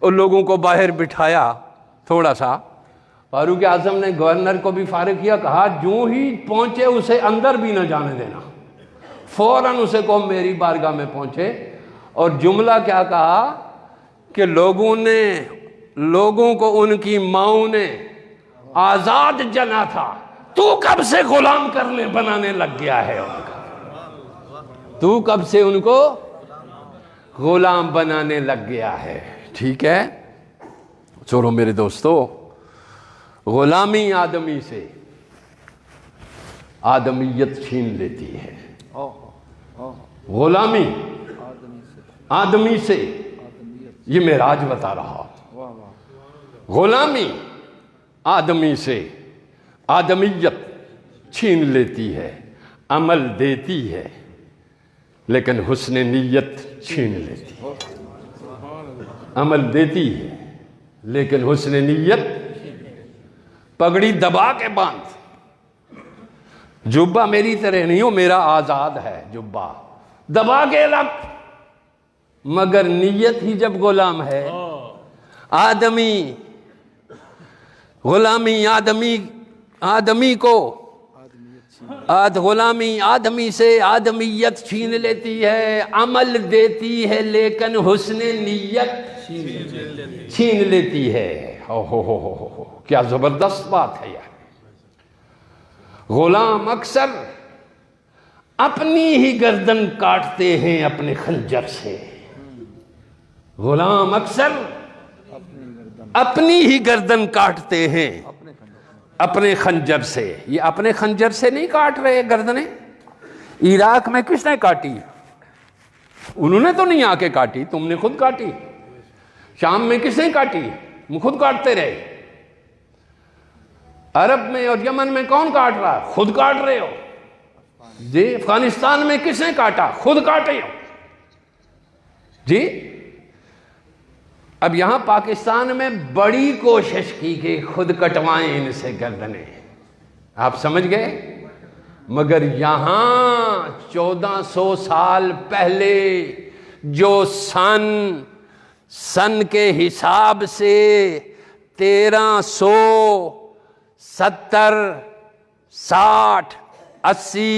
اور لوگوں کو باہر بٹھایا تھوڑا سا. فاروق اعظم نے گورنر کو بھی فارغ کیا، کہا جو ہی پہنچے اسے اندر بھی نہ جانے دینا، فوراً اسے کو میری بارگاہ میں پہنچے. اور جملہ کیا کہا کہ لوگوں کو ان کی ماؤں نے آزاد جنا تھا، تو کب سے غلام بنانے لگ گیا ہے ان کا، تو کب سے ان کو غلام بنانے لگ گیا ہے. ٹھیک ہے، چلو میرے دوستو، غلامی آدمی سے آدمیت چھین لیتی ہے. غلامی آدمی سے، یہ معراج بتا رہا، غلامی آدمی سے آدمیت چھین لیتی ہے. عمل دیتی ہے لیکن حسن نیت چھین لیتی ہے. عمل دیتی ہے لیکن حسن نیت، پگڑی دبا کے باندھ. جبہ میری طرح نہیں ہو، میرا آزاد ہے جبہ، دبا کے لگ، مگر نیت ہی جب غلام ہے. آدمی غلامی آدمی کو غلامی آدمی سے آدمیت چھین لیتی ہے، عمل دیتی ہے لیکن حسن نیت چھین لیتی ہے۔ ہو کیا زبردست بات ہے یار۔ غلام اکثر اپنی ہی گردن کاٹتے ہیں اپنے خنجر سے، غلام اکثر اپنی ہی گردن کاٹتے ہیں اپنے خنجر سے۔ یہ اپنے خنجر سے نہیں کاٹ رہے گردنیں، عراق میں کس نے کاٹی؟ انہوں نے تو نہیں آ کے کاٹی، تم نے خود کاٹی۔ شام میں کس نے کاٹی؟ خود کاٹتے رہے۔ عرب میں اور یمن میں کون کاٹ رہا؟ خود کاٹ رہے ہو جی۔ افغانستان میں کس نے کاٹا؟ خود کاٹے ہو جی۔ اب یہاں پاکستان میں بڑی کوشش کی کہ خود کٹوائیں ان سے گردنیں، آپ سمجھ گئے؟ مگر یہاں 1400 سال پہلے جو سن کے حساب سے 1370 60 80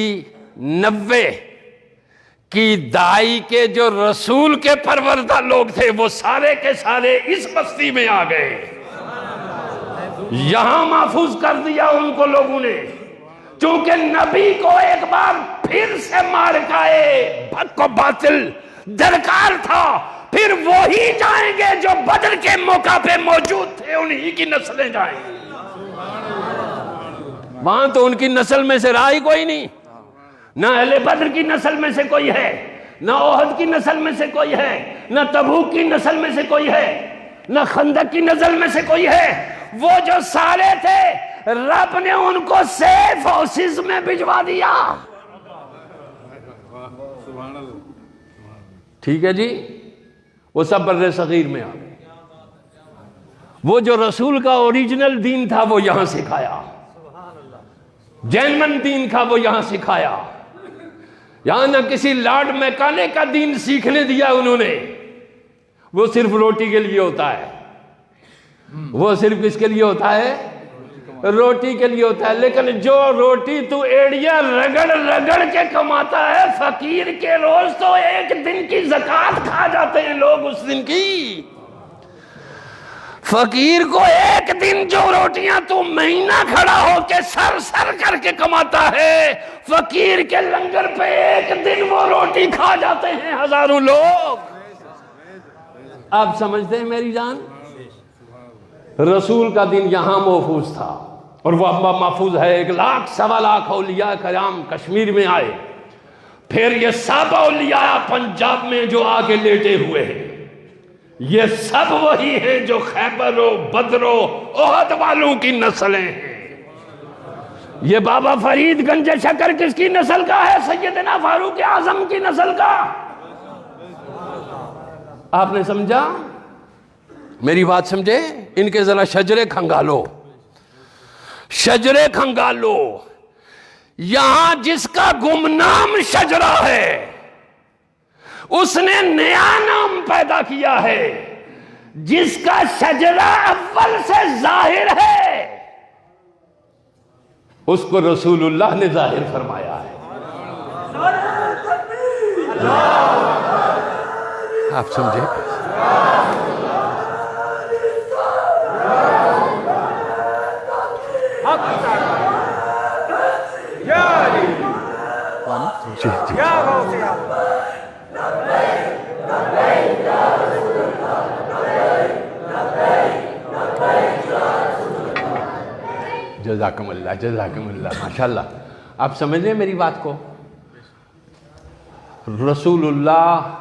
90 کی دہائی کے جو رسول کے پروردہ لوگ تھے وہ سارے کے سارے اس بستی میں آ گئے، یہاں محفوظ کر دیا ان کو لوگوں نے، چونکہ نبی کو ایک بار پھر سے مارکائے حق و باطل درکار تھا، پھر وہی جائیں گے جو بدر کے موقع پہ موجود تھے، انہی کی نسلیں جائیں گی۔ وہاں تو ان کی نسل میں سے رہا ہی کوئی نہیں، نہ اہل بدر کی نسل میں سے کوئی ہے، نہ احد کی نسل میں سے کوئی ہے، نہ تبوک کی نسل میں سے کوئی ہے، نہ خندق کی نسل میں سے کوئی ہے۔ وہ جو سارے تھے رب نے ان کو سیف ہاؤسز میں بھجوا دیا۔ ٹھیک ہے جی، وہ سب بر صغیر میں آ گئے۔ وہ جو رسول کا اوریجنل دین تھا وہ یہاں سکھایا، جینون دین تھا وہ یہاں سکھایا، یہاں نہ کسی لارڈ میکالے کا دین سیکھنے دیا انہوں نے۔ وہ صرف روٹی کے لیے ہوتا ہے، وہ صرف کس کے لیے ہوتا ہے؟ روٹی کے لیے ہوتا ہے، لیکن جو روٹی تو ایڑیاں رگڑ رگڑ کے کماتا ہے، فقیر کے روز تو ایک دن کی زکوٰۃ کھا جاتے ہیں لوگ اس دن کی۔ فقیر کو ایک دن جو روٹیاں تو مہینہ کھڑا ہو کے سر سر کر کے کماتا ہے، فقیر کے لنگر پہ ایک دن وہ روٹی کھا جاتے ہیں ہزاروں لوگ۔ آپ سمجھتے ہیں میری جان؟ رسول کا دن یہاں محفوظ تھا، اور وہ اب محفوظ ہے۔ 1 لاکھ 1.25 لاکھ اولیاء کرام کشمیر میں آئے، پھر یہ سب اولیاء پنجاب میں جو آگے لیٹے ہوئے ہیں، یہ سب وہی ہیں جو خیبر و بدر و احد والوں کی نسلیں ہیں۔ یہ بابا فرید گنج شکر کس کی نسل کا ہے؟ سیدنا فاروق اعظم کی نسل کا۔ آپ نے سمجھا؟ میری بات سمجھے؟ ان کے ذرا شجرے کھنگالو، شجرے کھنگالو۔ یہاں جس کا گمنام شجرہ ہے اس نے نیا نام پیدا کیا ہے، جس کا شجرہ اول سے ظاہر ہے اس کو رسول اللہ نے ظاہر فرمایا ہے۔ آپ سمجھے؟ جزاکم اللہ، جزاکم اللہ، ماشاءاللہ۔ آپ سمجھ لیں میری بات کو؟ رسول اللہ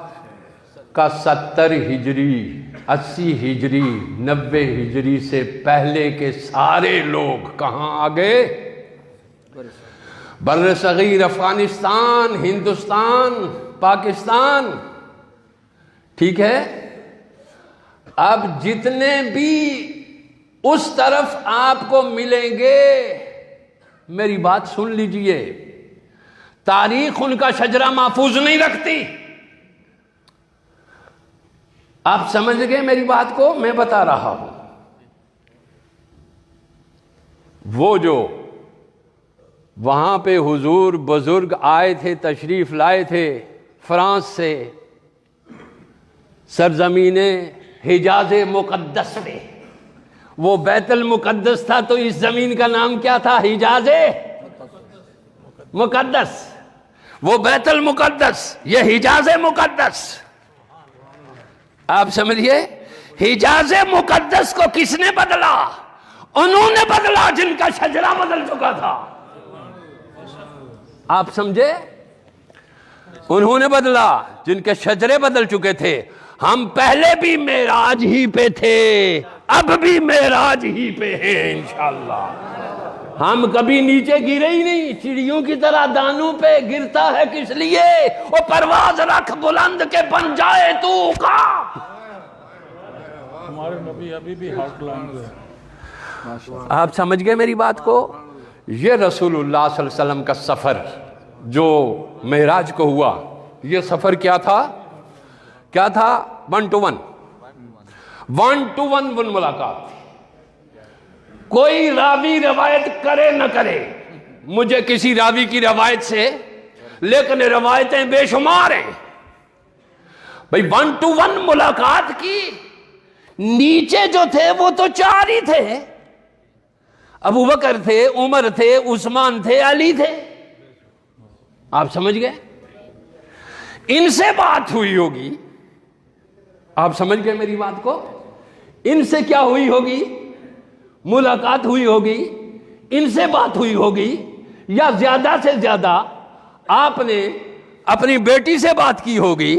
کا 70 ہجری 80 ہجری 90 ہجری سے پہلے کے سارے لوگ کہاں آ گئے؟ بر صغیر، افغانستان، ہندوستان، پاکستان۔ ٹھیک ہے؟ اب جتنے بھی اس طرف آپ کو ملیں گے، میری بات سن لیجئے، تاریخ ان کا شجرہ محفوظ نہیں رکھتی۔ آپ سمجھ گئے میری بات کو؟ میں بتا رہا ہوں وہ جو وہاں پہ حضور بزرگ آئے تھے، تشریف لائے تھے فرانس سے، سرزمین حجاز مقدس میں، وہ بیت المقدس تھا تو اس زمین کا نام کیا تھا؟ حجاز مقدس. وہ بیت المقدس، یہ حجاز مقدس. آپ سمجھئے، حجاز مقدس کو کس نے بدلا؟ انہوں نے بدلا جن کا شجرہ بدل چکا تھا. آپ سمجھے؟ انہوں نے بدلا جن کے شجرے بدل چکے تھے. ہم پہلے بھی معراج ہی پہ تھے، اب بھی معراج ہی پہ ہیں انشاءاللہ. ہم کبھی نیچے گرے ہی نہیں، چڑیوں کی طرح دانوں پہ گرتا ہے کس لیے؟ وہ پرواز رکھ بلند کے بن جائے تو کا. ہمارے نبی ابھی بھی ہارٹ لائن ہے. آپ سمجھ گئے میری بات کو؟ یہ رسول اللہ صلی اللہ علیہ وسلم کا سفر جو معراج کو ہوا، یہ سفر کیا تھا؟ کیا تھا؟ 1 to 1 ملاقات تھی. کوئی راوی روایت کرے نہ کرے، مجھے کسی راوی کی روایت سے، لیکن روایتیں بے شمار ہیں بھئی. 1 to 1 ملاقات کی. نیچے جو تھے وہ تو 4 ہی تھے، ابو بکر تھے، عمر تھے، عثمان تھے، علی تھے. آپ سمجھ گئے؟ ان سے بات ہوئی ہوگی. آپ سمجھ گئے میری بات کو؟ ان سے کیا ہوئی ہوگی؟ ملاقات ہوئی ہوگی، ان سے بات ہوئی ہوگی، یا زیادہ سے زیادہ آپ نے اپنی بیٹی سے بات کی ہوگی،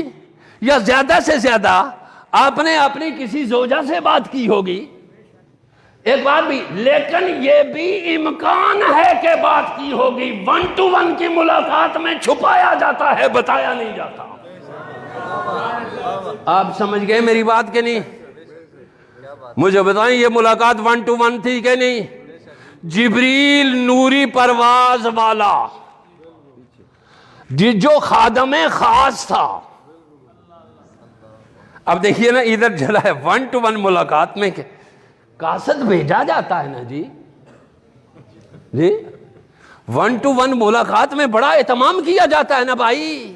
یا زیادہ سے زیادہ آپ نے اپنی کسی زوجہ سے بات کی ہوگی. ایک بات بھی، لیکن یہ بھی امکان ہے کہ بات کی ہوگی. 1 to 1 کی ملاقات میں چھپایا جاتا ہے، بتایا نہیں جاتا. آپ سمجھ گئے میری بات کہ نہیں؟ مجھے بتائیں یہ ملاقات 1 to 1 تھی کہ نہیں؟ جبریل نوری پرواز والا جو خادم خاص تھا. اب دیکھیے نا، ادھر جلا ہے 1 to 1 ملاقات میں قاصد بھیجا جاتا ہے نا جی. 1 to 1 ملاقات میں بڑا اہتمام کیا جاتا ہے نا بھائی.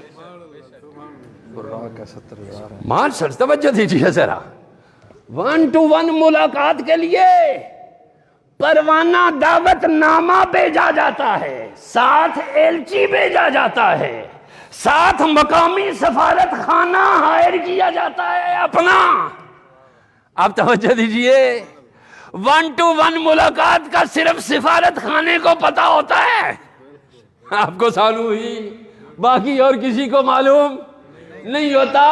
مار سر توجہ دیجیے ذرا. 1 to 1 ملاقات کے لیے پروانہ دعوت نامہ بھیجا جاتا ہے، ساتھ ایلچی بھیجا جاتا ہے، ساتھ مقامی سفارت خانہ ہائر کیا جاتا ہے اپنا. آپ توجہ دیجئے، 1 to 1 ملاقات کا صرف سفارت خانے کو پتا ہوتا ہے. آپ کو معلوم ہوئی، باقی اور کسی کو معلوم نہیں ہوتا.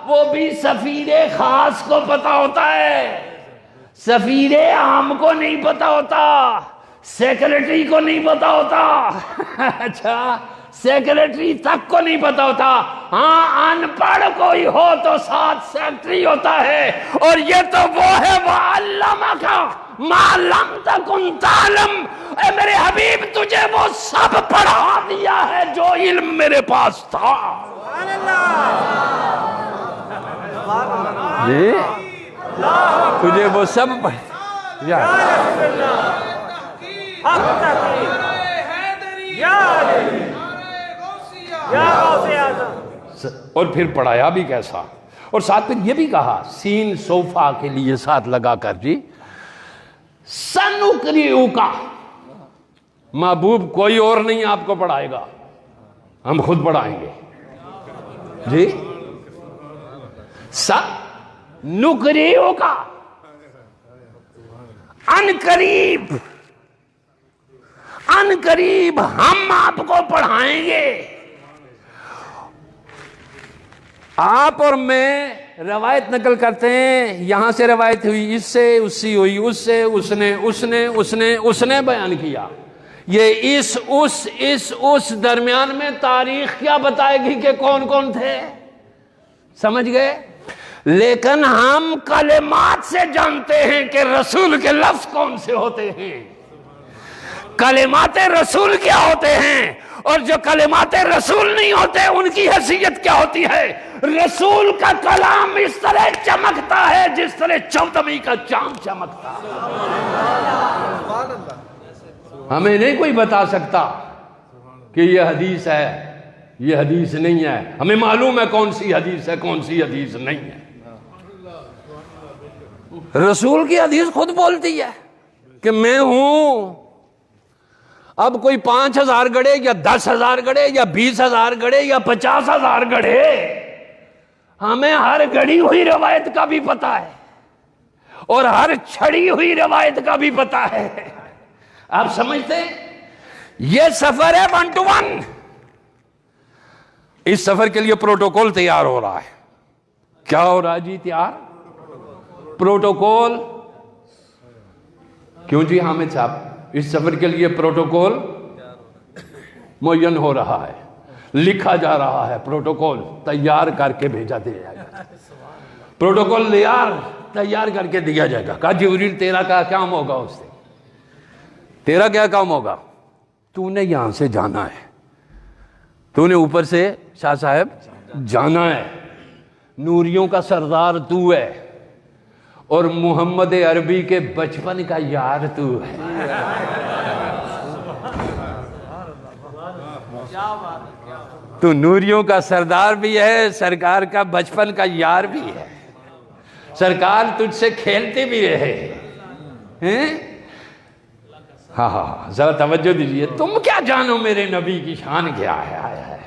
وہ بھی سفیر خاص کو پتا ہوتا ہے، سفیر عام کو نہیں پتا ہوتا، سیکریٹری کو نہیں پتا ہوتا. اچھا، سیکریٹری تک کو نہیں پتا ہوتا. ہاں، ان پڑھ کوئی ہو تو ساتھ سیکریٹری ہوتا ہے. اور یہ تو وہ ہے وَعَلَّمَكَ مَا لَمْ تَكُنْ تَعْلَمْ. اے میرے حبیب، تجھے وہ سب پڑھا دیا ہے جو علم میرے پاس تھا. جی، تجھے وہ سب اور پھر پڑھایا بھی کیسا، اور ساتھ پھر یہ بھی کہا سین صوفہ کے لیے ساتھ لگا کر، جی سَنُقْرِئُكَ، محبوب کوئی اور نہیں آپ کو پڑھائے گا، ہم خود پڑھائیں گے. جی، سَنُقْرِئُكَ، ان قریب ہم آپ کو پڑھائیں گے. آپ اور میں روایت نقل کرتے ہیں، یہاں سے روایت ہوئی، اس سے اسی ہوئی، اس سے اس نے بیان کیا. یہ اس درمیان میں تاریخ کیا بتائے گی کہ کون کون تھے؟ سمجھ گئے؟ لیکن ہم کلمات سے جانتے ہیں کہ رسول کے لفظ کون سے ہوتے ہیں، کلمات رسول کیا ہوتے ہیں، اور جو کلمات رسول نہیں ہوتے ان کی حیثیت کیا ہوتی ہے. رسول کا کلام اس طرح چمکتا ہے جس طرح چودھویں کا چاند چمکتا ہے. ہمیں نہیں کوئی بتا سکتا کہ یہ حدیث ہے یہ حدیث نہیں ہے. ہمیں معلوم ہے کون سی حدیث ہے کون سی حدیث نہیں ہے. رسول کی حدیث خود بولتی ہے کہ میں ہوں. اب کوئی 5,000 گڑے یا 10,000 گڑے یا 20,000 گڑے یا 50,000 گڑے, ہمیں ہر گڑی ہوئی روایت کا بھی پتا ہے اور ہر چھڑی ہوئی روایت کا بھی پتا ہے. آپ سمجھتے ہیں یہ سفر ہے 1 to 1. اس سفر کے لیے پروٹوکول تیار ہو رہا ہے. کیا ہو رہا ہے جی تیار؟ پروٹوکول. کیوں جی حامد صاحب؟ اس سفر کے لیے پروٹوکول معین ہو رہا ہے, لکھا جا رہا ہے. پروٹوکول تیار کر کے بھیجا دیا جائے گا. پروٹوکول تیار کر کے دیا جائے گا. کہا جبریل تیرا کیا کام ہوگا؟ اس سے تیرا کیا کام ہوگا؟ تو نے یہاں سے جانا ہے, تو نے اوپر سے شاہ صاحب جانا ہے. نوریوں کا سردار تو ہے اور محمد عربی کے بچپن کا یار تو ہے. تو نوریوں کا سردار بھی ہے, سرکار کا بچپن کا یار بھی ہے. سرکار تجھ سے کھیلتے بھی رہے ہیں. ہاں ذرا توجہ دیجئے. تم کیا جانو میرے نبی کی شان کیا ہے.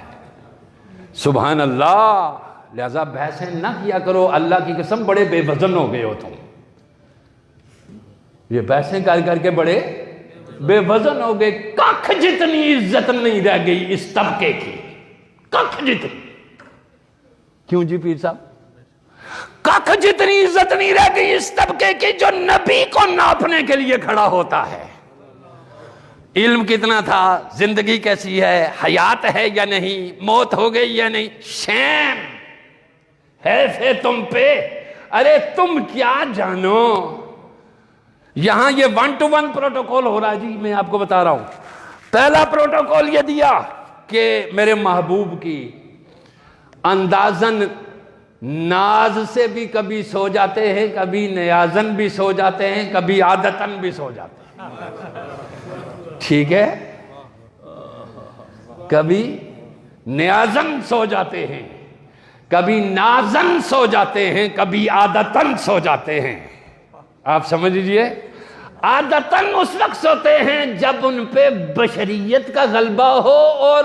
سبحان اللہ. لہذا بحثیں نہ کیا کرو, اللہ کی قسم بڑے بے وزن ہو گئے ہو تم. یہ بحثیں کر کے بڑے بے وزن ہو گئے. ککھ جتنی عزت نہیں رہ گئی اس طبقے کی, ککھ جتنی. کیوں جی پیر صاحب؟ ککھ جتنی عزت نہیں رہ گئی اس طبقے کی جو نبی کو ناپنے کے لیے کھڑا ہوتا ہے. علم کتنا تھا, زندگی کیسی ہے, حیات ہے یا نہیں, موت ہو گئی یا نہیں. شیم ہے تم پہ. ارے تم کیا جانو. یہاں یہ 1 to 1 پروٹوکول ہو رہا ہے جی. میں آپ کو بتا رہا ہوں. پہلا پروٹوکول یہ دیا کہ میرے محبوب کی اندازن ناز سے بھی کبھی سو جاتے ہیں, کبھی نیازن بھی سو جاتے ہیں, کبھی عادتن بھی سو جاتے ہیں. ٹھیک ہے, کبھی نیازن سو جاتے ہیں, کبھی نازن سو جاتے ہیں, کبھی عادتن سو جاتے ہیں. آپ سمجھ لیجئے. عادتن اس وقت سوتے ہیں جب ان پہ بشریت کا غلبہ ہو اور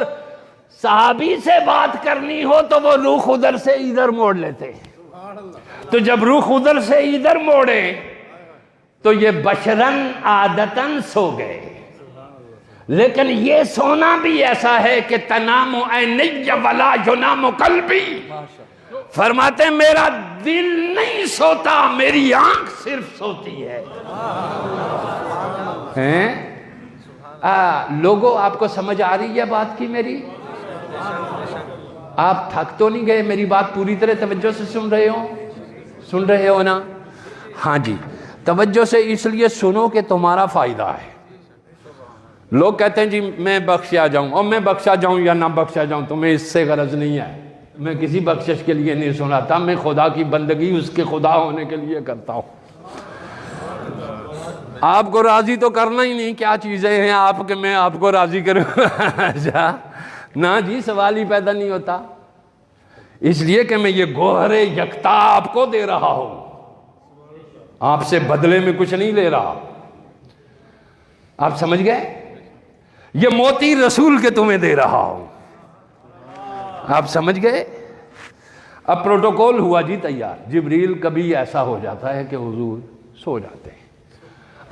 صحابی سے بات کرنی ہو تو وہ روح ادھر سے ادھر موڑ لیتے ہیں. تو جب روح ادھر سے ادھر موڑے تو یہ بشرن عادتن سو گئے. لیکن یہ سونا بھی ایسا ہے کہ تنام عینی ولا ینام قلبی. فرماتے ہیں میرا دل نہیں سوتا, میری آنکھ صرف سوتی ہے. لوگوں آپ کو سمجھ آ رہی ہے بات کی میری؟ آپ تھک تو نہیں گئے؟ میری بات پوری طرح توجہ سے سن رہے ہو نا؟ ہاں جی, توجہ سے اس لیے سنو کہ تمہارا فائدہ ہے. لوگ کہتے ہیں جی میں بخشا جاؤں, اور میں بخشا جاؤں یا نہ بخشا جاؤں تمہیں اس سے غرض نہیں ہے. میں کسی بخشش کے لیے نہیں سناتا, میں خدا کی بندگی اس کے خدا ہونے کے لیے کرتا ہوں. آپ کو راضی تو کرنا ہی نہیں. کیا چیزیں ہیں آپ کہ میں آپ کو راضی کروں؟ نہ جی, سوال ہی پیدا نہیں ہوتا. اس لیے کہ میں یہ گوہر یکتا آپ کو دے رہا ہوں, آپ سے بدلے میں کچھ نہیں لے رہا. آپ سمجھ گئے؟ یہ موتی رسول کے تمہیں دے رہا ہوں. آپ سمجھ گئے؟ اب پروٹوکول ہوا جی تیار. جبریل کبھی ایسا ہو جاتا ہے کہ حضور سو جاتے ہیں.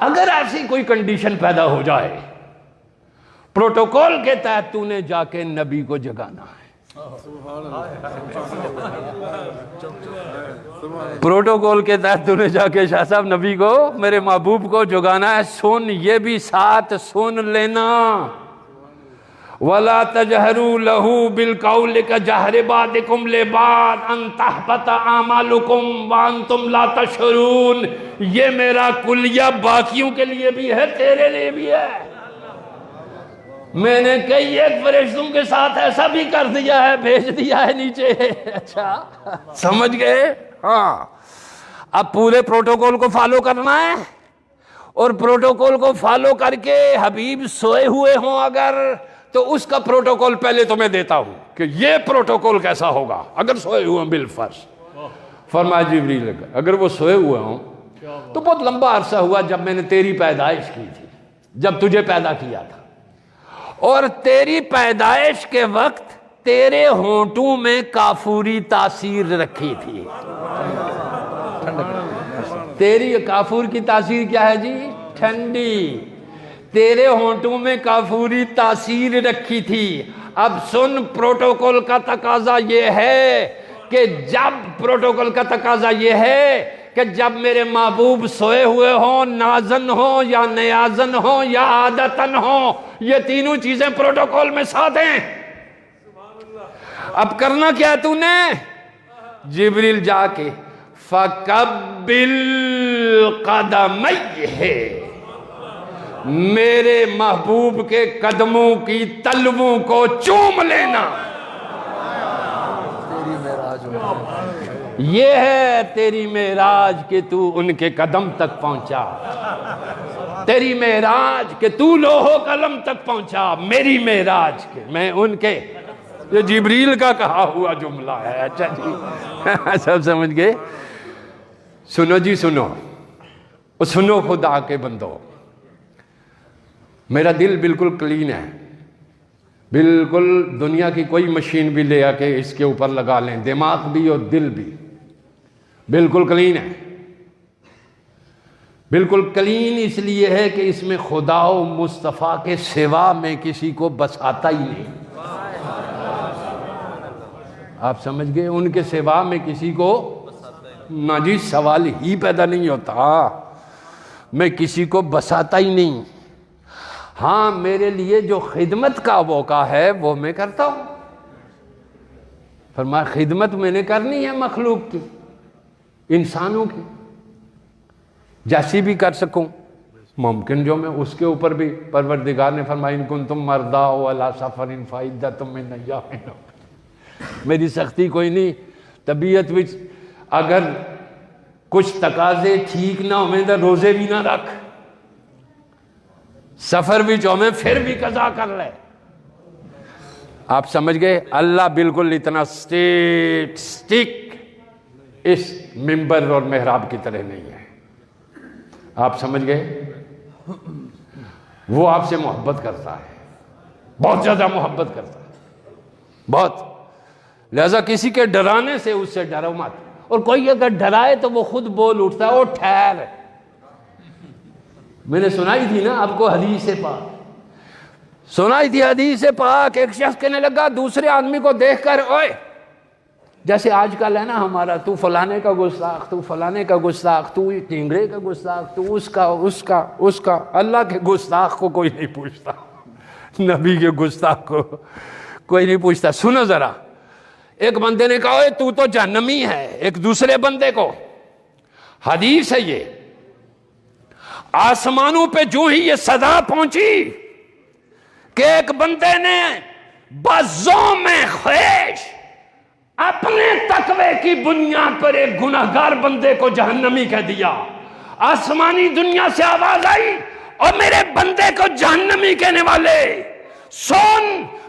اگر ایسی کوئی کنڈیشن پیدا ہو جائے, پروٹوکول کے تحت تو نے جا کے نبی کو جگانا ہے. پروٹوکول کے تحت تو نے جا کے شاہ صاحب نبی کو, میرے محبوب کو جگانا ہے. سن, یہ بھی ساتھ سن لینا. وَلَا تَجْهَرُوا لَهُ بِالْقَوْلِ كَجَهْرِ بَعْضِكُمْ لِبَعْضٍ أَن تَحْبَطَ أَعْمَالُكُمْ وَأَنْتُمْ لَا تَشْعُرُونَ. یہ میرا کلیہ باقیوں کے لیے بھی ہے, تیرے لیے بھی ہے. میں نے کئی ایک فرشتوں کے ساتھ ایسا بھی کر دیا ہے, بھیج دیا ہے نیچے. اچھا سمجھ گئے؟ ہاں. اب پورے پروٹوکول کو فالو کرنا ہے. اور پروٹوکول کو فالو کر کے حبیب سوئے ہوئے ہوں اگر، تو اس کا پروٹوکول پہلے تمہیں دیتا ہوں کہ یہ پروٹوکول کیسا ہوگا اگر سوئے ہوئے ہیں بالفرض۔ فرمایا جبریل اگر وہ سوئے ہوئے ہوں تو بہت لمبا عرصہ ہوا جب میں نے تیری پیدائش کی تھی، جب تجھے پیدا کیا تھا، اور تیری پیدائش کے وقت تیرے ہونٹوں میں کافوری تاثیر رکھی تھی۔ تیری کافور کی تاثیر کیا ہے جی؟ ٹھنڈی۔ تیرے ہونٹوں میں کافوری تاثیر رکھی تھی۔ اب سن، پروٹوکول کا تقاضا یہ ہے کہ جب میرے محبوب سوئے ہوئے ہوں، نازن ہوں یا نیازن ہوں یا عادتن ہوں، یہ تینوں چیزیں پروٹوکول میں ساتھ ہیں۔ اب کرنا کیا ہے تو نے؟ جبریل جا کے فَقَبِّلْ قَدَمَيْهِ، میرے محبوب کے قدموں کی تلووں کو چوم لینا۔ یہ ہے تیری معراج کہ تو ان کے قدم تک پہنچا، تیری معراج کہ تو لوح و قلم تک پہنچا، میری معراج کہ میں ان کے، یہ جبریل کا کہا ہوا جملہ ہے۔ اچھا جی، سب سمجھ گئے؟ سنو جی سنو، سنو خدا کے بندو، میرا دل بالکل کلین ہے، بالکل دنیا کی کوئی مشین بھی لے آ کے اس کے اوپر لگا لیں، دماغ بھی اور دل بھی بالکل کلین ہے۔ بالکل کلین اس لیے ہے کہ اس میں خدا و مصطفیٰ کے سوا میں کسی کو بساتا ہی نہیں۔ آپ سمجھ گئے؟ ان کے سوا میں کسی کو نہ جی، سوال ہی پیدا نہیں ہوتا، میں کسی کو بساتا ہی نہیں۔ ہاں میرے لیے جو خدمت کا موقع ہے وہ میں کرتا ہوں۔ فرمایا خدمت میں نے کرنی ہے مخلوق کی، انسانوں کی، جیسی بھی کر سکوں ممکن جو میں اس کے اوپر بھی۔ پروردگار نے فرمایا ان کنتم مرضی او علی سفر فعدۃ من ایام، میری سختی کوئی نہیں، طبیعت وچ اگر کچھ تقاضے ٹھیک نہ ہوئے تو روزے بھی نہ رکھ، سفر بھی چومیں پھر بھی قضا کر لے۔ آپ سمجھ گئے؟ اللہ بالکل اتنا سٹک اس منبر اور محراب کی طرح نہیں ہے۔ آپ سمجھ گئے؟ وہ آپ سے محبت کرتا ہے، بہت زیادہ محبت کرتا ہے، بہت، لہذا کسی کے ڈرانے سے اس سے ڈرو مت۔ اور کوئی اگر ڈرائے تو وہ خود بول اٹھتا ہے، وہ ٹھہر۔ میں نے سنائی تھی نا آپ کو حدیث پاک، سنائی تھی حدیث پاک، ایک شخص کہنے لگا دوسرے آدمی کو دیکھ کر، اوئے جیسے آج کل ہے نا ہمارا، تو فلانے کا گستاخ، تو فلانے کا گستاخ، تو ٹینگرے کا گستاخ، تو اس کا۔ اللہ کے گستاخ کو کوئی نہیں پوچھتا، نبی کے گستاخ کو کوئی نہیں پوچھتا۔ سنو ذرا، ایک بندے نے کہا اوئے تو تو جہنمی ہے، ایک دوسرے بندے کو، حدیث ہے یہ، آسمانوں پہ جو ہی یہ صدا پہنچی کہ ایک بندے نے بازوں میں خیش اپنے تقوی کی بنیاد پر ایک گناہگار بندے کو جہنمی کہہ دیا، آسمانی دنیا سے آواز آئی اور میرے بندے کو جہنمی کہنے والے سن،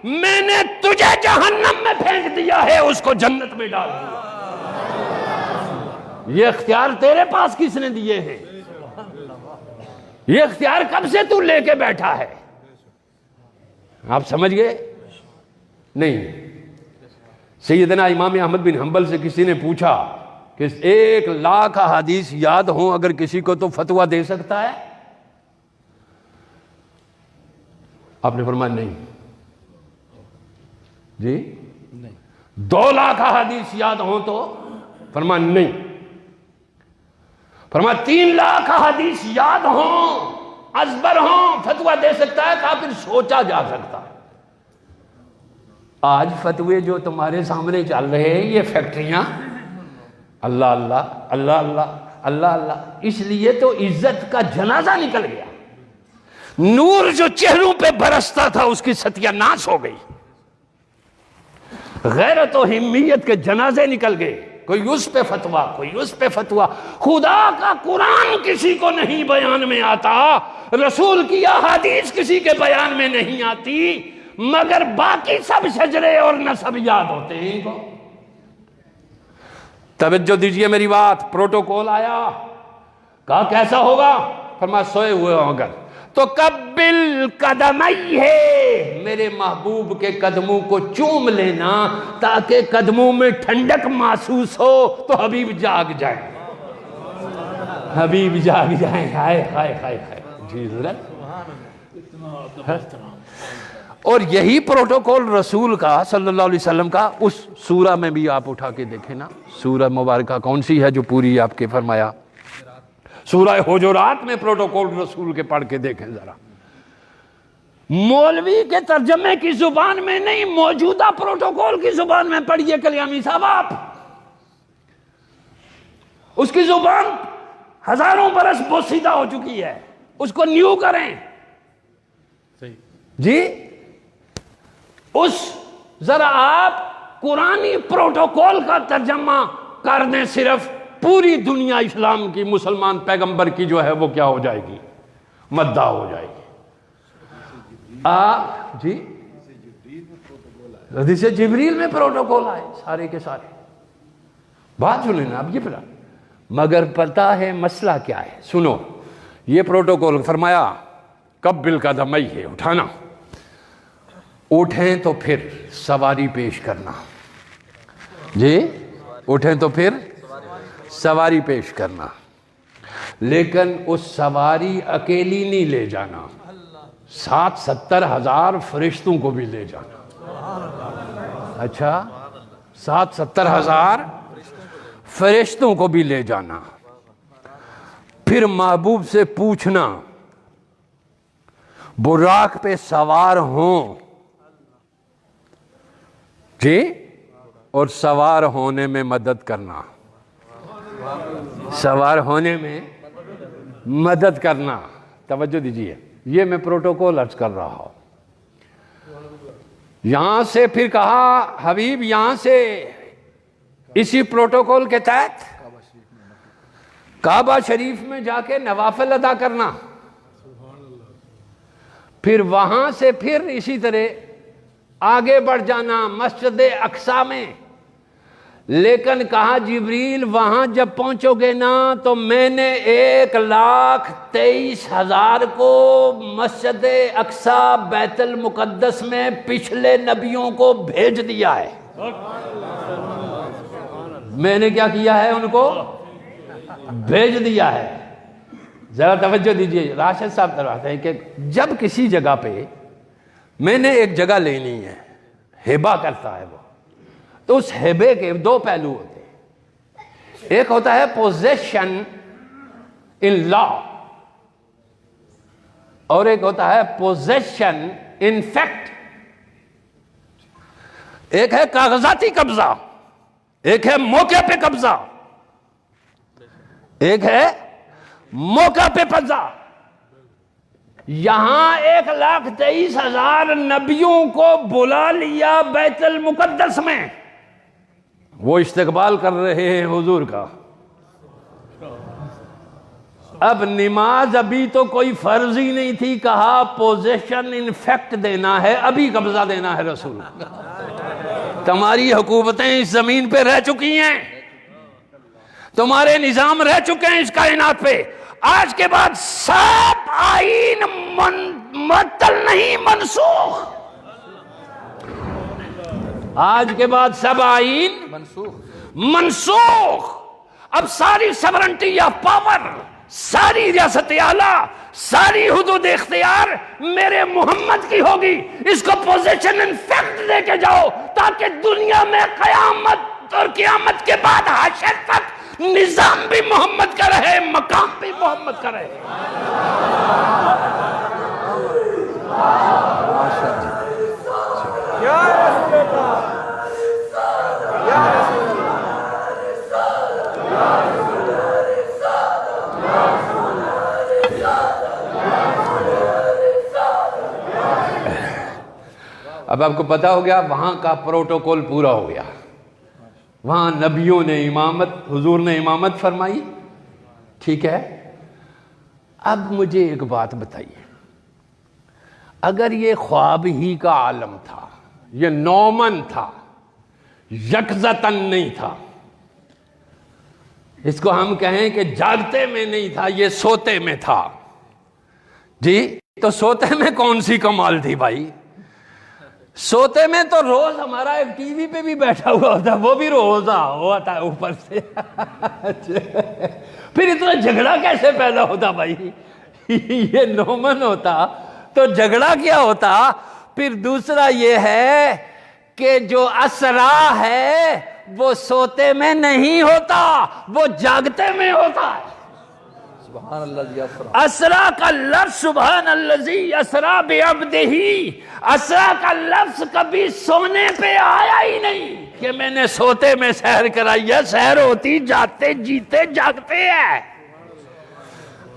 میں نے تجھے جہنم میں پھینک دیا ہے، اس کو جنت میں ڈال دیا۔ یہ اختیار تیرے پاس کس نے دیے ہیں؟ یہ اختیار کب سے تو لے کے بیٹھا ہے؟ آپ سمجھ گئے؟ نہیں۔ سیدنا امام احمد بن حنبل سے کسی نے پوچھا کہ 1,00,000 حدیث یاد ہوں اگر کسی کو تو فتویٰ دے سکتا ہے؟ آپ نے فرمایا نہیں جی۔ 2,00,000 حدیث یاد ہوں تو؟ فرمایا نہیں۔ فرمایا 3,00,000 حدیث یاد ہوں، ازبر ہوں، فتویٰ دے سکتا ہے؟ کہا پھر سوچا جا سکتا ہے۔ آج فتوے جو تمہارے سامنے چل رہے ہیں یہ فیکٹریاں، اللہ اللہ اللہ اللہ اللہ اللہ، اس لیے تو عزت کا جنازہ نکل گیا، نور جو چہروں پہ برستا تھا اس کی ستیہ ناش ہو گئی، غیرت و حمیت کے جنازے نکل گئے۔ کوئی اس پہ فتوا، کوئی اس پہ فتوا. خدا کا قرآن کسی کو نہیں بیان میں آتا، رسول کی احادیث کسی کے بیان میں نہیں آتی، مگر باقی سب شجرے اور نسب یاد ہوتے ہیں کو. توجہ دیجئے میری بات. پروٹوکول آیا، کہا کیسا ہوگا؟ فرمایا سوئے ہوئے ہوں اگر تو قبل قدمی ہے، میرے محبوب کے قدموں کو چوم لینا تاکہ قدموں میں ٹھنڈک محسوس ہو تو حبیب جاگ جائیں، حبیب جاگ جائیں. ہائے ہائے ہائے ہائے جی حضرت. اور یہی پروٹوکول رسول کا صلی اللہ علیہ وسلم کا اس سورہ میں بھی آپ اٹھا کے دیکھیں نا. سورہ مبارکہ کون سی ہے جو پوری آپ کے فرمایا؟ سورہ حجرات میں پروٹوکول رسول کے پڑھ کے دیکھیں ذرا. مولوی کے ترجمے کی زبان میں نہیں، موجودہ پروٹوکول کی زبان میں پڑھیے کلیامی صاحب آپ. اس کی زبان ہزاروں برس بوسیدہ ہو چکی ہے، اس کو نیو کریں جی. اس ذرا آپ قرآنی پروٹوکول کا ترجمہ کر دیں، صرف پوری دنیا اسلام کی مسلمان پیغمبر کی جو ہے وہ کیا ہو جائے گی؟ مدہ ہو جائے گی. جی حدیث جبریل میں پروٹوکول آئے سارے کے سارے. بات سنیں نا اب یہ پھر، مگر پتہ ہے مسئلہ کیا ہے؟ سنو یہ پروٹوکول فرمایا قبل قدمی ہے، اٹھانا، اٹھیں تو پھر سواری پیش کرنا. جی اٹھیں تو پھر سواری پیش کرنا، لیکن اس سواری اکیلی نہیں لے جانا، 70,000 فرشتوں کو بھی لے جانا. اچھا 70,000 فرشتوں کو بھی لے جانا. پھر محبوب سے پوچھنا براق پہ سوار ہوں جی، اور سوار ہونے میں مدد کرنا، سوار ہونے میں مدد کرنا. توجہ دیجیے، یہ میں پروٹوکول عرض کر رہا ہوں. یہاں سے پھر کہا حبیب یہاں سے اسی پروٹوکول کے تحت کعبہ شریف میں جا کے نوافل ادا کرنا، پھر وہاں سے پھر اسی طرح آگے بڑھ جانا مسجد اقصی میں. لیکن کہا جبریل وہاں جب پہنچو گے نا تو میں نے 1,23,000 کو مسجد اقصی بیت المقدس میں پچھلے نبیوں کو بھیج دیا ہے. میں نے کیا کیا ہے؟ ان کو بھیج دیا ہے. ذرا توجہ دیجئے. راشد صاحب فرماتے ہیں کہ جب کسی جگہ پہ میں نے ایک جگہ لینی ہے، ہبہ کرتا ہے وہ، تو اس ہبے کے دو پہلو ہوتے ہیں. ایک ہوتا ہے پوزیشن ان لا، اور ایک ہوتا ہے پوزیشن ان فیکٹ. ایک ہے کاغذاتی قبضہ، ایک ہے موقع پہ قبضہ، ایک ہے موقع پہ قبضہ. یہاں 1,23,000 نبیوں کو بلا لیا بیت المقدس میں، وہ استقبال کر رہے ہیں حضور کا. اب نماز ابھی تو کوئی فرض ہی نہیں تھی، کہا پوزیشن ان فیکٹ دینا ہے، ابھی قبضہ دینا ہے رسول. تمہاری حکومتیں اس زمین پہ رہ چکی ہیں، تمہارے نظام رہ چکے ہیں اس کائنات پہ. آج کے بعد سب آئین معطل نہیں، منسوخ. آج کے بعد سب آئین منسوخ. اب ساری سورنٹی آف پاور، ساری ریاست اعلیٰ، ساری حدود اختیار میرے محمد کی ہوگی. اس کو پوزیشن ان فیکٹ دے کے جاؤ تاکہ دنیا میں قیامت اور قیامت کے بعد حشر تک نظام بھی محمد کا رہے، مقام بھی محمد کا رہے. اب آپ کو پتا ہو گیا وہاں کا پروٹوکول پورا ہو گیا. وہاں نبیوں نے امامت، حضور نے امامت فرمائی، ٹھیک ہے۔ اب مجھے ایک بات بتائیے، اگر یہ خواب ہی کا عالم تھا، یہ نومن تھا، یکزتن نہیں تھا، اس کو ہم کہیں کہ جاگتے میں نہیں تھا، یہ سوتے میں تھا، جی تو سوتے میں کون سی کمال تھی بھائی؟ سوتے میں تو روز ہمارا ایک ٹی وی پہ بھی بیٹھا ہوا ہوتا ہے، وہ بھی روزہ ہوتا ہے اوپر سے پھر اتنا جھگڑا کیسے پیدا ہوتا بھائی؟ یہ نومن ہوتا تو جھگڑا کیا ہوتا؟ پھر دوسرا یہ ہے کہ جو اسرا ہے وہ سوتے میں نہیں ہوتا، وہ جاگتے میں ہوتا ہے۔ سبحان اللہ جی۔ اسرا، اسرا کا لفظ سبحان الذی اسرا بعبدہ، اسرا کا لفظ کبھی سونے پہ آیا ہی نہیں کہ میں نے سوتے میں سحر کرائی ہے، سحر ہوتی جاتے جیتے جاگتے ہیں۔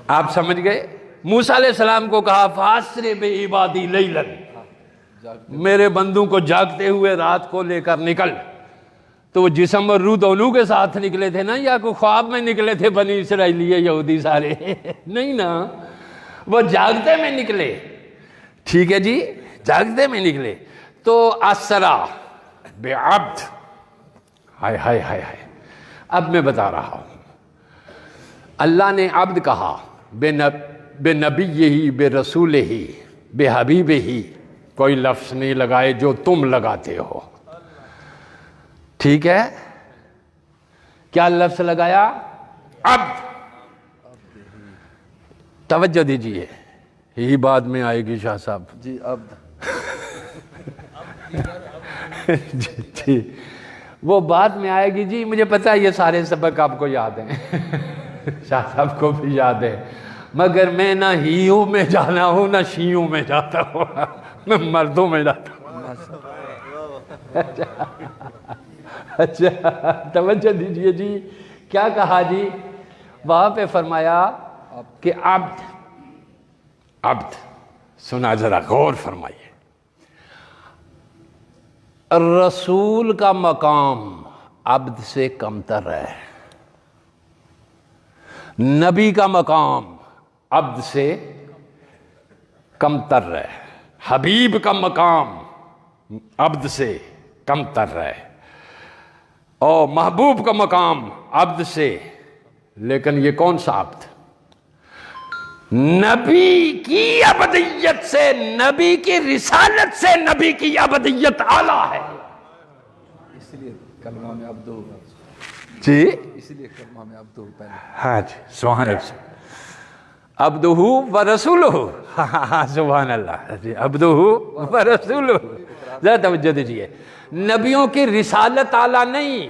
آپ سمجھ گئے؟ موسیٰ علیہ السلام کو کہا فَاسْرِ بِعِبَادِي لَيْلًا، میرے بندوں کو جاگتے ہوئے رات کو لے کر نکل۔ تو وہ جسم اور روح دونوں کے ساتھ نکلے تھے نا، یا کوئی خواب میں نکلے تھے بنی اسرائیلی یہودی سارے؟ نہیں نا، وہ جاگتے میں نکلے، ٹھیک ہے جی، جاگتے میں نکلے۔ تو اسرا بعبد، ہائے ہائے ہائے ہائے۔ اب میں بتا رہا ہوں، اللہ نے عبد کہا بے نبی ہی، بے رسول ہی، بے حبیب ہی، کوئی لفظ نہیں لگائے جو تم لگاتے ہو، ٹھیک ہے؟ کیا لفظ لگایا؟ عبد۔ توجہ دیجئے، یہی بات میں آئے گی شاہ صاحب جی عبد، جی وہ بات میں آئے گی جی، مجھے پتا ہے یہ سارے سبق آپ کو یاد ہیں شاہ صاحب کو بھی یاد ہے، مگر میں نہ ہیوں میں جانا ہوں نہ شیوں میں جاتا ہوں، میں مردوں میں جاتا ہوں۔ اچھا توجہ دیجئے جی، کیا کہا جی؟ وہاں پہ فرمایا کہ عبد، عبد سنا ذرا غور فرمائیے، رسول کا مقام عبد سے کمتر ہے، نبی کا مقام عبد سے کمتر ہے، حبیب کا مقام عبد سے کمتر ہے، اور محبوب کا مقام عبد سے، لیکن یہ کون سا عبد؟ نبی کی عبدیت سے، نبی کی رسالت سے نبی کی عبدیت اعلیٰ ہے، اس لیے کلمہ میں عبد ہوگا جی، اس لیے کلمہ میں عبد ہوگا پہلے۔ ہاں جی سبحان اللہ، عبدہ و رسولہ، ہاں سبحان اللہ جی، عبدہ و رسولہ۔ ذرا توجہ دیجئے، نبیوں کی رسالت اعلیٰ نہیں،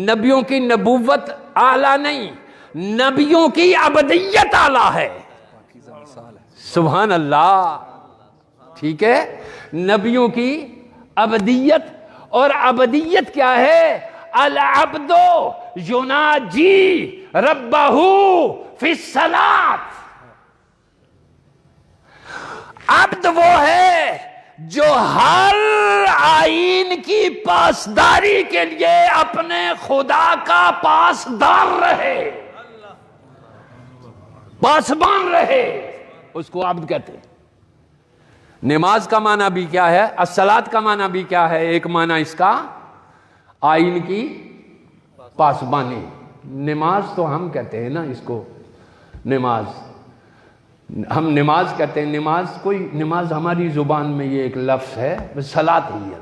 نبیوں کی نبوت اعلیٰ نہیں، نبیوں کی عبدیت اعلیٰ ہے، سبحان اللہ، ٹھیک ہے؟ نبیوں کی عبدیت، اور عبدیت کیا ہے؟ العبد یناجی ربہ فی الصلاۃ، عبد وہ ہے جو ہر آئین کی پاسداری کے لیے اپنے خدا کا پاسدار رہے، پاسبان رہے، اس کو عبد کہتے ہیں۔ نماز کا معنی بھی کیا ہے؟ الصلاۃ کا معنی بھی کیا ہے؟ ایک معنی اس کا آئین کی پاسبانی، نماز تو ہم کہتے ہیں نا اس کو، نماز ہم نماز کہتے ہیں، نماز ہماری زبان میں یہ ایک لفظ ہے، صلاۃ ہی ہے۔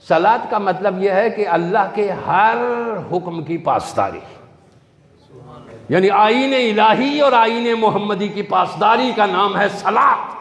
صلاۃ کا مطلب یہ ہے کہ اللہ کے ہر حکم کی پاسداری، یعنی آئین الہی اور آئین محمدی کی پاسداری کا نام ہے صلاۃ،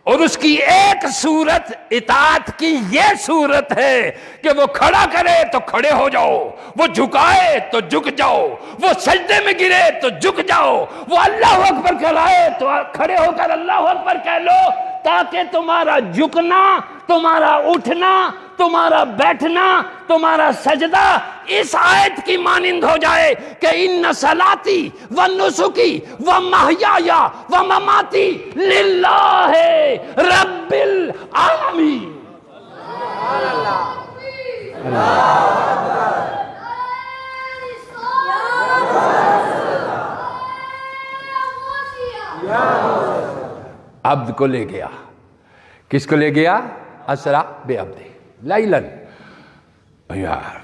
اور اس کی ایک صورت اطاعت کی یہ صورت ہے کہ وہ کھڑا کرے تو کھڑے ہو جاؤ، وہ جھکائے تو جھک جاؤ، وہ سجدے میں گرے تو جھک جاؤ، وہ اللہ اکبر کہلائے تو کھڑے ہو کر اللہ اکبر کہہ لو، تاکہ تمہارا جھکنا، تمہارا اٹھنا، تمہارا بیٹھنا، تمہارا سجدہ اس آیت کی مانند ہو جائے کہ ان صلاتی و نسکی و محیای و مماتی للہ رب العالمین۔ عبد کو لے گیا. کس کو لے گیا؟ اسرا بعبد لیلاً. یار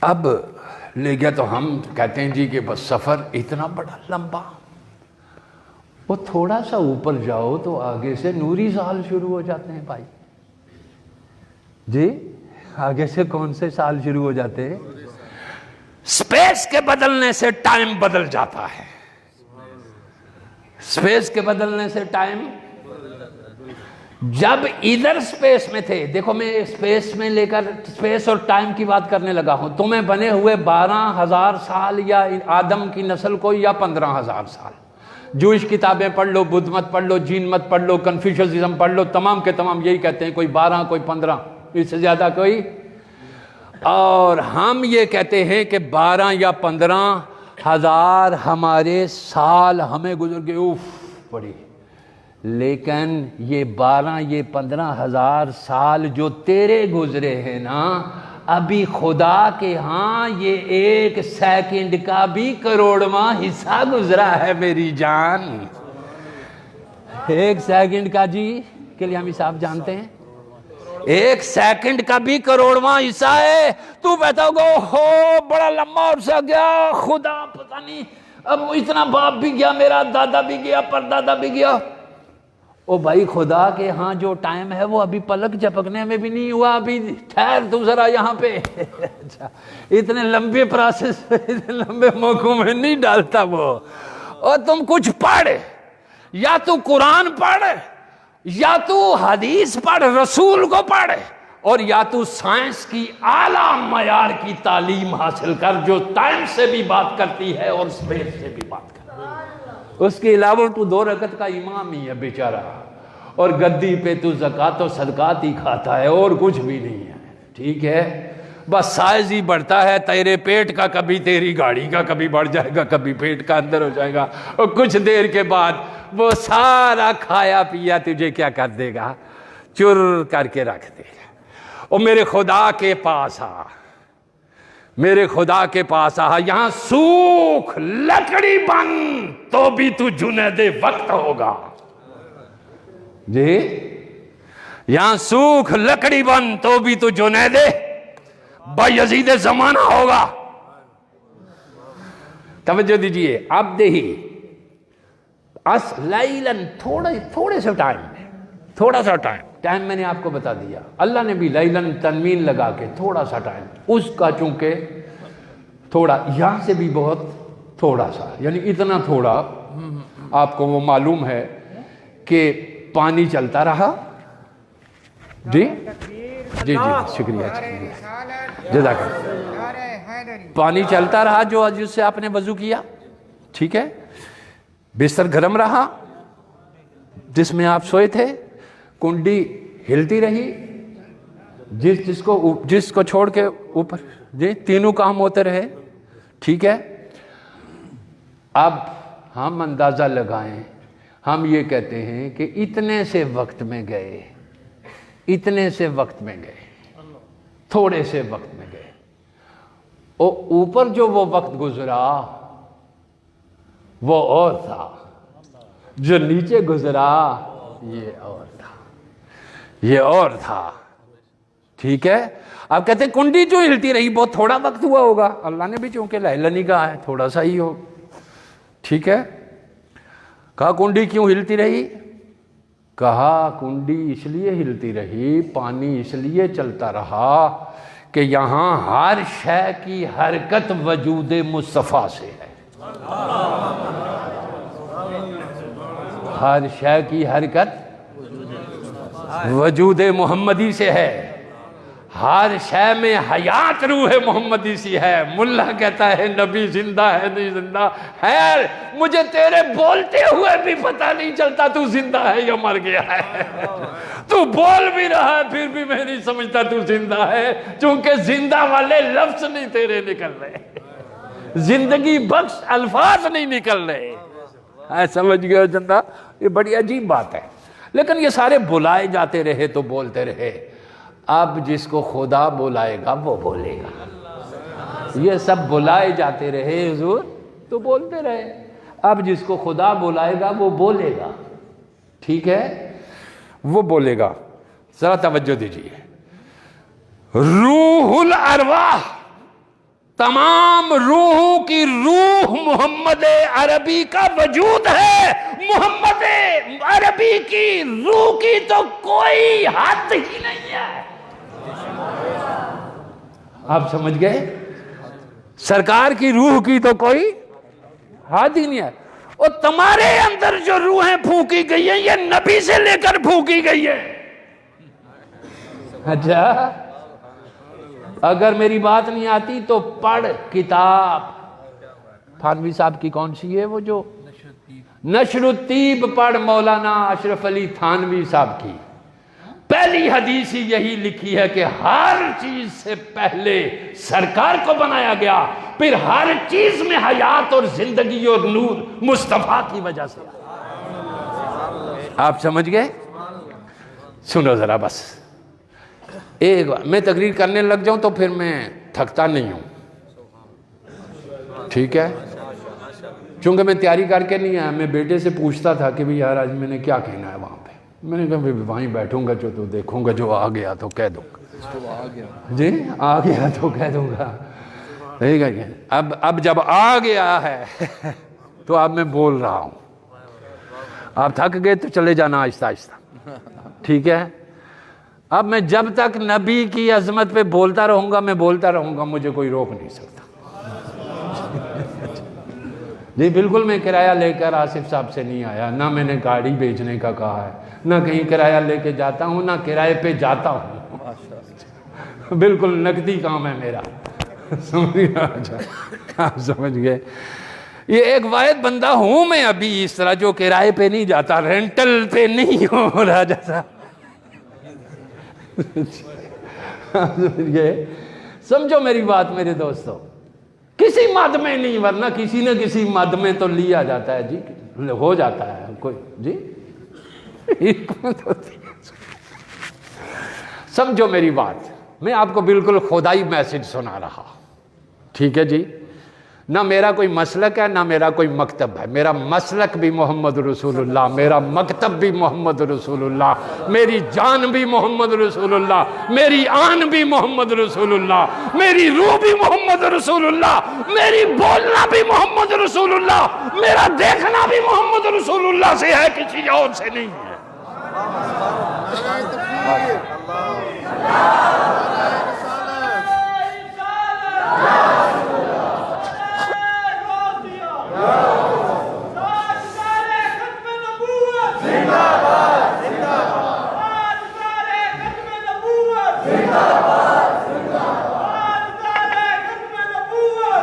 اب لے گیا تو ہم کہتے ہیں جی کہ بس سفر اتنا بڑا لمبا. وہ تھوڑا سا اوپر جاؤ تو آگے سے نوری سال شروع ہو جاتے ہیں بھائی. جی آگے سے کون سے سال شروع ہو جاتے ہیں؟ سپیس کے بدلنے سے ٹائم بدل جاتا ہے. سپیس کے بدلنے سے ٹائم. جب ادھر سپیس میں تھے، دیکھو میں سپیس میں لے کر سپیس اور ٹائم کی بات کرنے لگا ہوں. تمہیں بنے ہوئے 12,000 سال یا آدم کی نسل کو یا 15,000 سال. جوئش کتابیں پڑھ لو، بدھ مت پڑھ لو، جین مت پڑھ لو، کنفیوشنزم پڑھ لو، تمام کے تمام یہی کہتے ہیں کوئی 12 کوئی 15، اس سے زیادہ کوئی. اور ہم یہ کہتے ہیں کہ 12 یا 15,000 ہمارے سال ہمیں گزر گئے. اوف پڑی. لیکن یہ 12 یہ 15,000 سال جو تیرے گزرے ہیں نا، ابھی خدا کے ہاں یہ 1 سیکنڈ کا بھی کروڑواں حصہ گزرا ہے میری جان. 1 سیکنڈ کا جی کے لیے ہم حساب جانتے ہیں. 1 سیکنڈ کا بھی کروڑواں حصہ ہے. تو کہتا ہوگا ہو بڑا لمبا عرصہ گیا، خدا پتہ نہیں اب اتنا باپ بھی گیا، میرا دادا بھی گیا، پردادا بھی گیا. او بھائی خدا کے ہاں جو ٹائم ہے وہ ابھی پلک جھپکنے میں بھی نہیں ہوا. ابھی ٹھہر تو ذرا یہاں پہ. اچھا اتنے لمبے پروسیس اتنے لمبے موقعوں میں نہیں ڈالتا وہ. اور تم کچھ پڑھ، یا تو قرآن پڑھ، یا تو حدیث پڑھ، رسول کو پڑھ، اور یا تو سائنس کی اعلیٰ معیار کی تعلیم حاصل کر جو ٹائم سے بھی بات کرتی ہے اور اسپیس سے بھی بات کرتی ہے. اس کے علاوہ تو 2 رکعت کا امام ہی ہے بیچارہ، اور گدی پہ تو زکوٰۃ و صدقات ہی کھاتا ہے اور کچھ بھی نہیں ہے. ٹھیک ہے، بس سائز ہی بڑھتا ہے. تیرے پیٹ کا کبھی تیری گاڑی کا کبھی بڑھ جائے گا، کبھی پیٹ کا اندر ہو جائے گا، اور کچھ دیر کے بعد وہ سارا کھایا پیا تجھے کیا کر دے گا؟ چر کر کے رکھ دے گا. اور میرے خدا کے پاس آ، میرے خدا کے پاس آ. یہاں سوکھ لکڑی بن تو بھی تو جنید وقت ہوگا. جی یہاں سوکھ لکڑی بن تو بھی تو جنید بایزید زمانہ ہوگا. توجہ دیجئے. اب دیہی اس لیلن تھوڑے سے ٹائم میں، تھوڑا سا ٹائم میں نے آپ کو بتا دیا. اللہ نے بھی لیلن تنوین لگا کے تھوڑا سا ٹائم، اس کا چونکہ تھوڑا یہاں سے بھی بہت تھوڑا سا، یعنی اتنا تھوڑا. آپ کو وہ معلوم ہے کہ پانی چلتا رہا. جی جی جی شکریہ جزاک اللہ. پانی چلتا رہا جو جس سے آپ نے وضو کیا، ٹھیک ہے. بستر گرم رہا جس میں آپ سوئے تھے، کنڈی ہلتی رہی جس کو چھوڑ کے اوپر. جی تینوں کام ہوتے رہے. ٹھیک ہے. اب ہم اندازہ لگائیں، ہم یہ کہتے ہیں کہ اتنے سے وقت میں گئے، اتنے سے وقت میں گئے، تھوڑے سے وقت میں گئے. اور اوپر جو وہ وقت گزرا وہ اور تھا، جو نیچے گزرا یہ اور تھا، یہ اور تھا. ٹھیک ہے. آپ کہتے ہیں کنڈی جو ہلتی رہی بہت تھوڑا وقت ہوا ہوگا. اللہ نے بھی چونکہ لیلن ہی کہا ہے، تھوڑا سا ہی ہو. ٹھیک ہے. کہا کنڈی کیوں ہلتی رہی؟ کہا کنڈی اس لیے ہلتی رہی، پانی اس لیے چلتا رہا کہ یہاں ہر شے کی حرکت وجود مصطفیٰ سے ہے. ہر شے کی حرکت وجود محمدی سے ہے. ہر شے میں حیات روح محمدی سی ہے. ملا کہتا ہے نبی زندہ ہے نہیں زندہ ہے، مجھے تیرے بولتے ہوئے بھی پتہ نہیں چلتا تو زندہ ہے یا مر گیا ہے. تو بول بھی رہا ہے پھر بھی میں نہیں سمجھتا تو زندہ ہے، چونکہ زندہ والے لفظ نہیں تیرے نکل رہے، زندگی بخش الفاظ نہیں نکل رہے. سمجھ گئے زندہ؟ یہ بڑی عجیب بات ہے. لیکن یہ سارے بلائے جاتے رہے تو بولتے رہے. اب جس کو خدا بلائے گا وہ بولے گا. یہ سب بلائے جاتے رہے حضور تو بولتے رہے. اب جس کو خدا بلائے گا وہ بولے گا. ٹھیک ہے؟ وہ بولے گا، ذرا توجہ دیجیے، روح الارواح، تمام روحوں کی روح محمد عربی کا وجود ہے. محمد عربی کی روح کی تو کوئی حد ہی نہیں ہے. آپ سمجھ گئے؟ سرکار کی روح کی تو کوئی حد ہی نہیں ہے. اور تمہارے اندر جو روحیں پھونکی گئی ہیں یہ نبی سے لے کر پھونکی گئی ہے. اچھا، اگر میری بات نہیں آتی تو پڑھ کتاب تھانوی صاحب کی، کون سی ہے وہ جو نشر الطیب، پڑھ مولانا اشرف علی تھانوی صاحب کی. پہلی حدیث ہی یہی لکھی ہے کہ ہر چیز سے پہلے سرکار کو بنایا گیا، پھر ہر چیز میں حیات اور زندگی اور نور مصطفیٰ کی وجہ سے. آپ سمجھ گئے؟ سنو ذرا بس ایک بار، میں تقریر کرنے لگ جاؤں تو پھر میں تھکتا نہیں ہوں، ٹھیک ہے؟ چونکہ میں تیاری کر کے نہیں آیا، میں بیٹے سے پوچھتا تھا کہ یار آج میں نے کیا کہنا ہے وہاں پہ. میں نے کہا وہیں بیٹھوں گا، جو تو دیکھوں گا، جو آ گیا تو کہہ دوں گا. جی آ گیا تو کہہ دوں گا. ٹھیک ہے؟ اب جب آ گیا ہے تو اب میں بول رہا ہوں. آپ تھک گئے تو چلے جانا آہستہ آہستہ، ٹھیک ہے؟ اب میں جب تک نبی کی عظمت پہ بولتا رہوں گا، میں بولتا رہوں گا، مجھے کوئی روک نہیں سکتا. جی بالکل، میں کرایہ لے کر آصف صاحب سے نہیں آیا، نہ میں نے گاڑی بیچنے کا کہا ہے، نہ کہیں کرایہ لے کے جاتا ہوں، نہ کرائے پہ جاتا ہوں. بالکل نقدی کام ہے میرا. آپ سمجھ گئے؟ یہ ایک واحد بندہ ہوں میں ابھی اس طرح جو کرائے پہ نہیں جاتا، رینٹل پہ نہیں ہو رہا جاتا. سمجھو میری بات میرے دوستو، کسی مد میں نہیں، ورنہ کسی نہ کسی مد میں تو لیا جاتا ہے. جی ہو جاتا ہے کوئی. جی حکمت ہوتی ہے. سمجھو میری بات، میں آپ کو بالکل خدائی میسج سنا رہا، ٹھیک ہے جی؟ نہ میرا کوئی مسلک ہے، نہ میرا کوئی مکتب ہے. میرا مسلک بھی محمد رسول اللہ، میرا مکتب بھی محمد رسول اللہ، میری جان بھی محمد رسول اللہ، میری آن بھی محمد رسول اللہ، میری روح بھی محمد رسول اللہ، میری بولنا بھی محمد رسول اللہ، میرا دیکھنا بھی محمد رسول اللہ سے ہے، کسی اور سے نہیں ہے.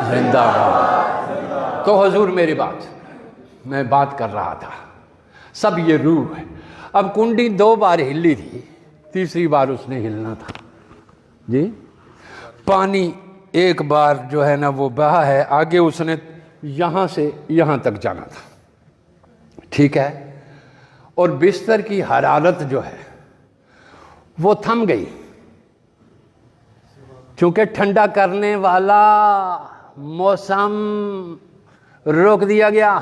زندہ باد. تو حضور میری بات، میں بات کر رہا تھا، سب یہ روح ہے. اب کنڈی 2 بار ہلی تھی، تیسری بار اس نے ہلنا تھا. جی پانی ایک بار جو ہے نا وہ بہا ہے، آگے اس نے یہاں سے یہاں تک جانا تھا، ٹھیک ہے؟ اور بستر کی حرارت جو ہے وہ تھم گئی، چونکہ ٹھنڈا کرنے والا موسم روک دیا گیا،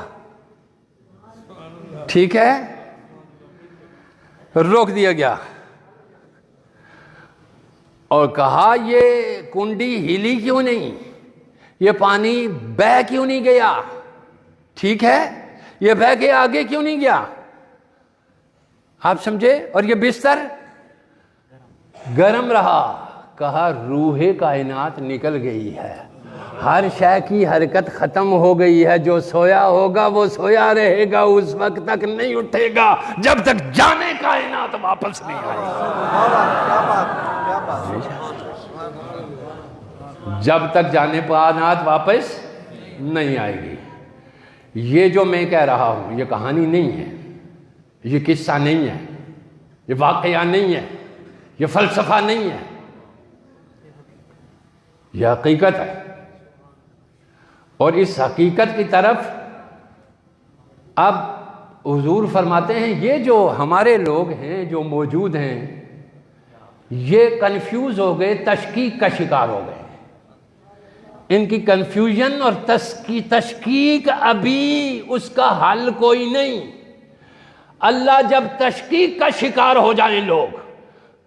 ٹھیک ہے؟ روک دیا گیا. اور کہا یہ کنڈی ہلی کیوں نہیں، یہ پانی بہہ کیوں نہیں گیا، ٹھیک ہے؟ یہ بہہ کے آگے کیوں نہیں گیا، آپ سمجھے؟ اور یہ بستر گرم رہا. کہا روح کائنات نکل گئی ہے، ہر شے کی حرکت ختم ہو گئی ہے، جو سویا ہوگا وہ سویا رہے گا، اس وقت تک نہیں اٹھے گا جب تک جانے کائنات واپس نہیں آئے گی. جب تک جانے کائنات واپس نہیں آئے گی. یہ جو میں کہہ رہا ہوں یہ کہانی نہیں ہے، یہ قصہ نہیں ہے، یہ واقعہ نہیں ہے، یہ فلسفہ نہیں ہے، یہ حقیقت ہے. اور اس حقیقت کی طرف اب حضور فرماتے ہیں یہ جو ہمارے لوگ ہیں جو موجود ہیں یہ کنفیوز ہو گئے، تشکیک کا شکار ہو گئے. ان کی کنفیوژن اور تشکیک ابھی اس کا حل کوئی نہیں. اللہ جب تشکیک کا شکار ہو جائیں، لوگ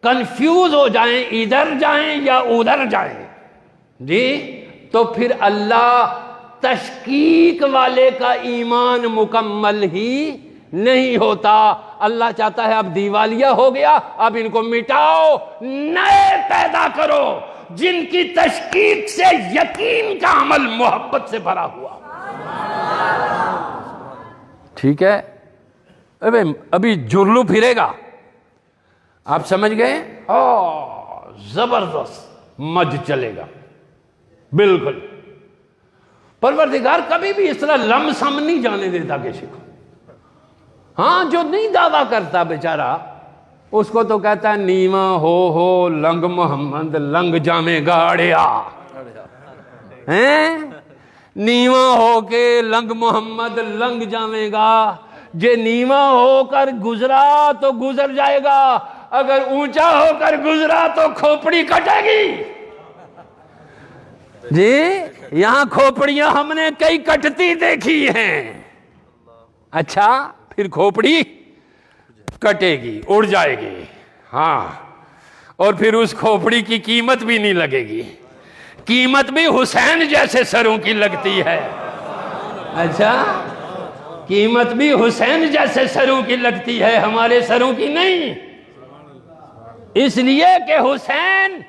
کنفیوز ہو جائیں، ادھر جائیں یا ادھر جائیں جی، تو پھر اللہ تشکیک والے کا ایمان مکمل ہی نہیں ہوتا۔ اللہ چاہتا ہے اب دیوالیہ ہو گیا، اب ان کو مٹاؤ، نئے پیدا کرو جن کی تشکیک سے یقین کا عمل محبت سے بھرا ہوا۔ ٹھیک ہے، ابھی جرلو پھرے گا، آپ سمجھ گئے؟ زبردست مج چلے گا، بالکل۔ پروردگار کبھی بھی اس طرح لمسم نہیں جانے دیتا کسی کو۔ ہاں، جو نہیں دعویٰ کرتا بیچارہ، اس کو تو کہتا ہے نیما ہو لنگ محمد لنگ جامے گاڑیا، نیما ہو کے لنگ محمد لنگ جامے گا۔ جے نیما ہو کر گزرا تو گزر جائے گا، اگر اونچا ہو کر گزرا تو کھوپڑی کٹے گی۔ جی، یہاں کھوپڑیاں ہم نے کئی کٹتی دیکھی ہیں۔ اچھا، پھر کھوپڑی کٹے گی، اڑ جائے گی، ہاں، اور پھر اس کھوپڑی کی قیمت بھی نہیں لگے گی، قیمت بھی حسین جیسے سروں کی لگتی ہے۔ اچھا، قیمت بھی حسین جیسے سروں کی لگتی ہے، ہمارے سروں کی نہیں۔ اس لیے کہ حسین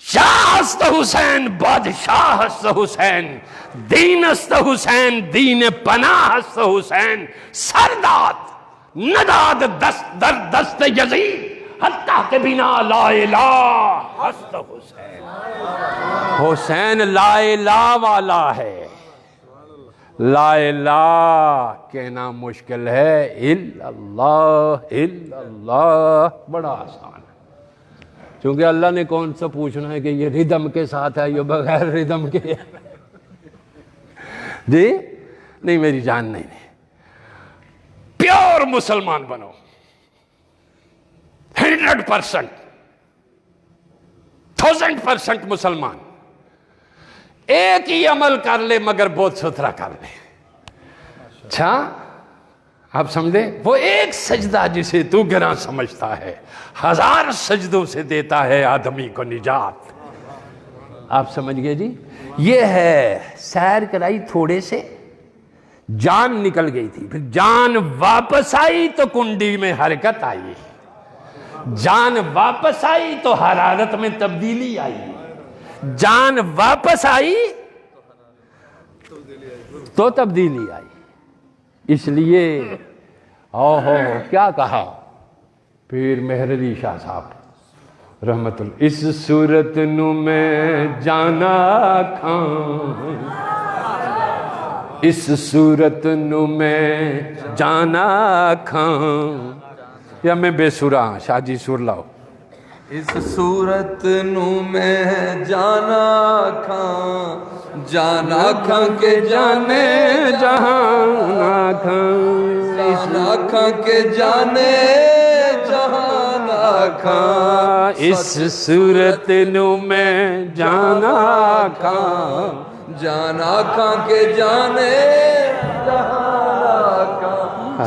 شاہ است حسین، بادشاہ است حسین، دین است حسین، دین پناہ است حسین، سرداد نداد دست در دست یزید حتیٰ کہ بنا لا الہ است حسین۔ حسین لا الہ والا ہے، لا الہ کہنا مشکل ہے، الا اللہ بڑا آسان ہے، چونکہ اللہ نے کون سا پوچھنا ہے کہ یہ ردم کے ساتھ ہے یہ بغیر ردم کے ہے؟ جی نہیں میری جان، نہیں، پیور مسلمان بنو، 100%، 1000% مسلمان، ایک ہی عمل کر لے مگر بہت ستھرا کر لے۔ اچھا، آپ سمجھے؟ وہ ایک سجدہ جسے تو گراں سمجھتا ہے، 1000 سجدوں سے دیتا ہے آدمی کو نجات۔ آپ سمجھ گئے جی؟ یہ ہے، سیر کرائی تھوڑے سے، جان نکل گئی تھی، پھر جان واپس آئی تو کنڈی میں حرکت آئی، جان واپس آئی تو حرارت میں تبدیلی آئی، جان واپس آئی تو تبدیلی آئی۔ اس لیے کیا کہا پیر مہر علی شاہ صاحب رحمت اللہ، اس صورت نو میں جانا کھاں، اس صورت نو میں جانا کھاں، یا میں بے سورا ہاں، شاہ جی سور لاؤ۔ اس صورت نو میں جانا کھاں، جانا کھاں کے جانے جہاں کھاں، جانا کھاں کے جانے جہاں کھاں، اس صورت نو میں جانا کھاں، جانا کھاں کے جانے جہاں کھاں،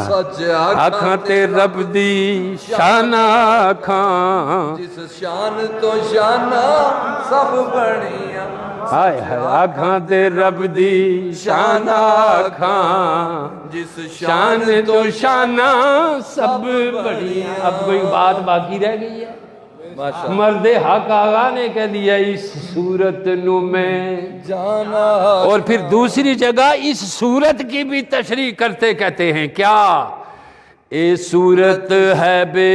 سچ آکھاں تے رب دی شان آکھاں، جس شان تو شانہ سب بڑیاں، ہائے ہائے آکھاں تے رب دی شان آکھاں، جس شان تو شانہ سب بڑیاں۔ اب کوئی بات باقی رہ گئی ہے؟ مرد حق آغا نے کہہ دیا اس صورت نو میں جانا، اور پھر دوسری جگہ اس صورت کی بھی تشریح کرتے کہتے ہیں کیا؟ اے صورت ہے بے،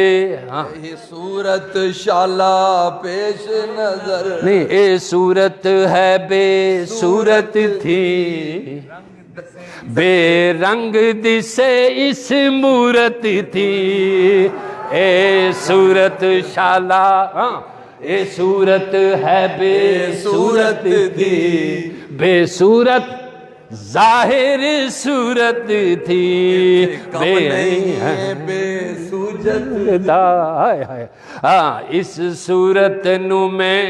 یہ صورت شالا پیش نظر نہیں، اے صورت ہے بے صورت تھی، بے رنگ دسے اس مورت تھی، اے صورت شالا، اے صورت ہے بے صورت تھی، بے صورت ظاہر صورت تھی، بے سوجت، ہاں اس صورت نو میں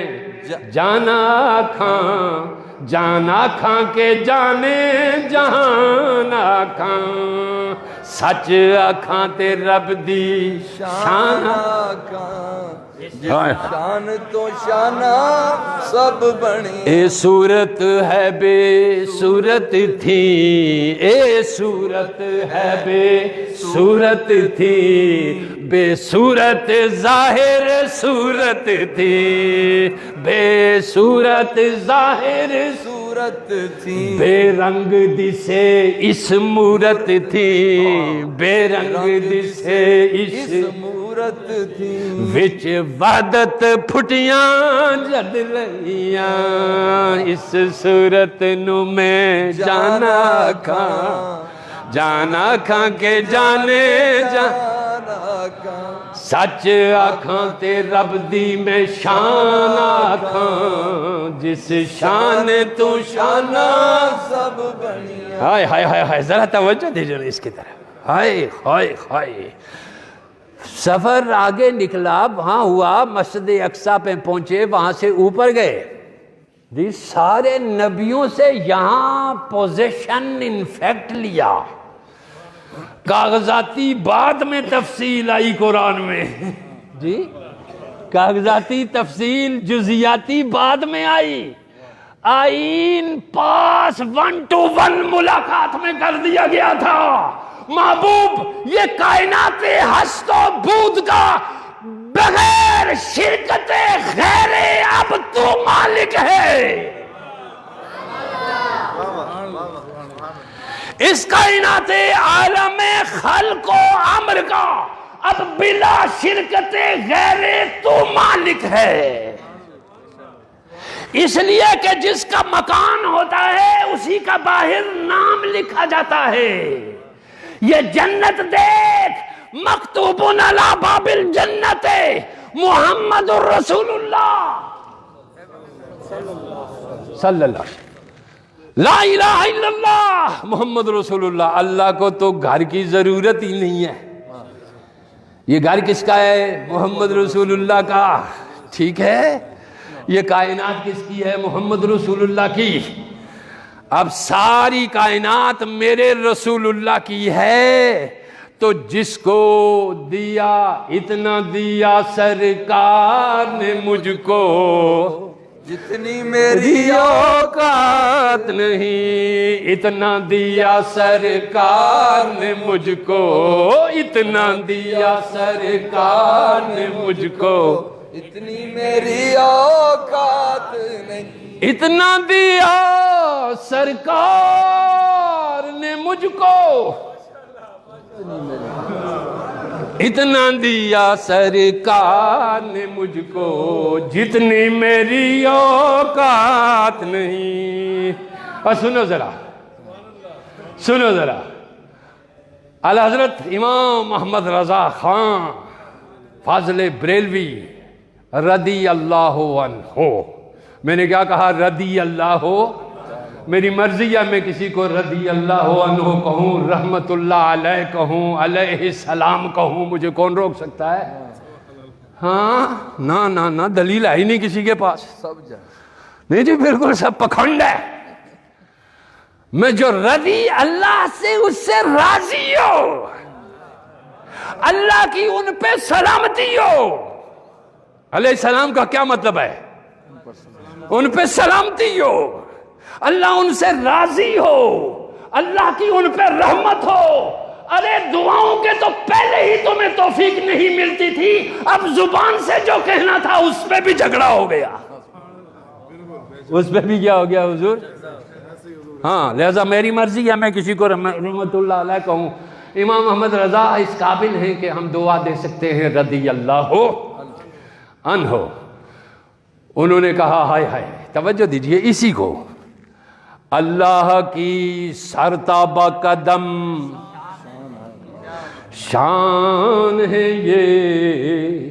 جانا کھاں، جانا کھاں کے جانے جہاں کھاں، سچ آکھاں تے رب دی شان شان تو شانہ سب بنی اے صورت ہے بے صورت تھی، اے صورت ہے بے صورت تھی، بے صورت ظاہر صورت تھی، بے صورت ظاہر صورت تھی، بے رنگ دسے اس مورت تھی، بے رنگ دسے اس مورت تھی، وچ وحدت پھٹیاں جد لئیاں، اس صورت نو میں جانا کھاں، جانا کھاں کے جانے سچ آکھاں تے رب دی میں شان آکھاں، جس شان تو شانہ سب بنی ہائے ہائے ہائے ہائے، ذرا توجہ دیجئے اس کی طرف، ہائے ہائے ہائے۔ سفر آگے نکلا، وہاں ہوا، مسجد اقصیٰ پہ پہنچے، وہاں سے اوپر گئے، جی سارے نبیوں سے یہاں پوزیشن انفیکٹ لیا، کاغذاتی بعد میں تفصیل آئی قرآن میں، جی کاغذاتی تفصیل جزیاتی بعد میں آئی، آئین پاس 1 to 1 ملاقات میں کر دیا گیا تھا۔ محبوب یہ کائنات ہست و بود کا بغیر شرکت غیر اب تو مالک ہے، اس کائنات عالم خلق و امر کا اب بلا شرکت غیر تو مالک ہے، اس لیے کہ جس کا مکان ہوتا ہے اسی کا باہر نام لکھا جاتا ہے۔ یہ جنت دیکھ، مکتوب علی باب الجنت محمد الرسول اللہ صلی اللہ علیہ وسلم، لا الہ الا اللہ محمد رسول اللہ۔ اللہ کو تو گھر کی ضرورت ہی نہیں ہے، یہ گھر کس کا ہے؟ محمد رسول اللہ کا، ٹھیک ہے؟ یہ کائنات کس کی ہے؟ محمد رسول اللہ کی۔ اب ساری کائنات میرے رسول اللہ کی ہے، تو جس کو دیا اتنا دیا سرکار نے مجھ کو، جتنی میری اوقات نہیں، اتنا دیا سرکار نے مجھ کو، اتنا دیا سرکار نے مجھ کو، اتنی میری اوقات نہیں، اتنا دیا سرکار نے مجھ کو، اتنا دیا سرکار نے مجھ کو، جتنی میری اوقات نہیں۔ اور سنو ذرا، سنو ذرا، اعلیحضرت امام محمد رضا خان فاضل بریلوی رضی اللہ عنہ، میں نے کیا کہا؟ رضی اللہ، میری مرضی ہے میں کسی کو رضی اللہ عنہ کہوں، رحمت اللہ علیہ کہوں، علیہ السلام کہوں، مجھے کون روک سکتا ہے؟ ہاں نا نا نا، دلیل ہے ہی نہیں کسی کے پاس، سب جائے نہیں جی، بالکل سب پکھنڈ ہے۔ میں جو رضی اللہ سے اس سے راضی ہو، اللہ کی ان پہ سلامتی ہو۔ علیہ السلام کا کیا مطلب ہے؟ ان پہ سلامتی ہو، اللہ ان سے راضی ہو، اللہ کی ان پہ رحمت ہو۔ ارے دعاؤں کے تو پہلے ہی تمہیں توفیق نہیں ملتی تھی، اب زبان سے جو کہنا تھا اس پہ بھی جھگڑا ہو گیا، اس پہ بھی کیا ہو گیا حضور؟ ہاں، لہذا میری مرضی ہے میں کسی کو رحمت اللہ علیہ کہوں۔ امام محمد رضا اس قابل ہیں کہ ہم دعا دے سکتے ہیں رضی اللہ عنہ۔ انہوں نے کہا ہائے ہائے، توجہ دیجئے اسی کو، اللہ کی سرتابہ قدم شان ہے یہ،